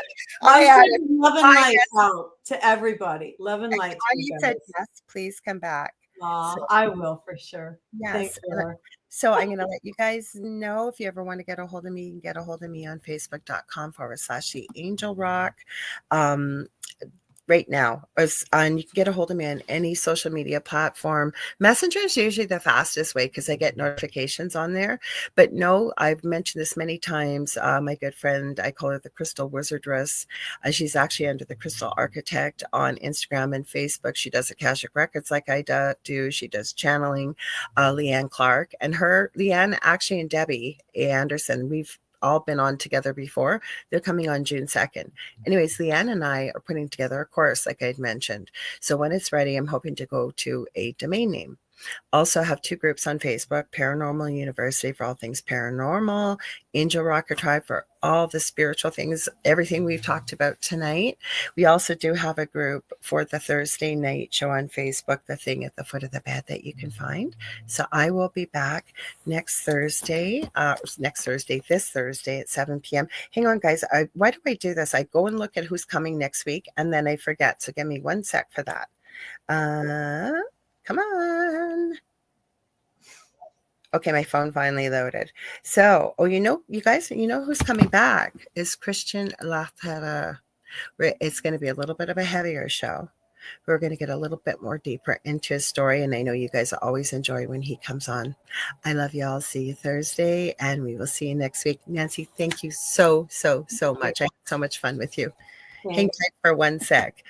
I I'm added, sending love and hi, light Nancy. out to everybody. Love and light to you Connie said, guys. yes, please come back. So, I will for sure. Thanks, yes. Laura. So I'm going to let you guys know if you ever want to get a hold of me, you can get a hold of me on facebook.com/the Angel Rock. Um, right now, and you can get a hold of me on any social media platform. Messenger is usually the fastest way because I get notifications on there. But no, I've mentioned this many times. My good friend, I call her the Crystal Wizardress. She's actually under the Crystal Architect on Instagram and Facebook. She does Akashic Records like I do. She does channeling, Leanne Clark. And Leanne actually and Debbie Anderson, we've all been on together before. They're coming on June 2nd. Anyways, Leanne and I are putting together a course, like I'd mentioned. So when it's ready, I'm hoping to go to a domain name. Also have two groups on Facebook, Paranormal University for all things paranormal, Angel Rocker Tribe for all the spiritual things, everything we've talked about tonight. We also do have a group for the Thursday night show on Facebook, The Thing at the Foot of the Bed, that you can find. So I will be back this Thursday at 7 p.m. Hang on, guys. Why do I do this? I go and look at who's coming next week, and then I forget. So give me 1 sec for that. Come on. Okay, my phone finally loaded. So, you guys, who's coming back is Christian Lathera. It's going to be a little bit of a heavier show. We're going to get a little bit more deeper into his story, and I know you guys always enjoy when he comes on. I love you all. See you Thursday, and we will see you next week. Nancy, thank you so much. I had so much fun with you. Hang Thanks. tight for 1 sec.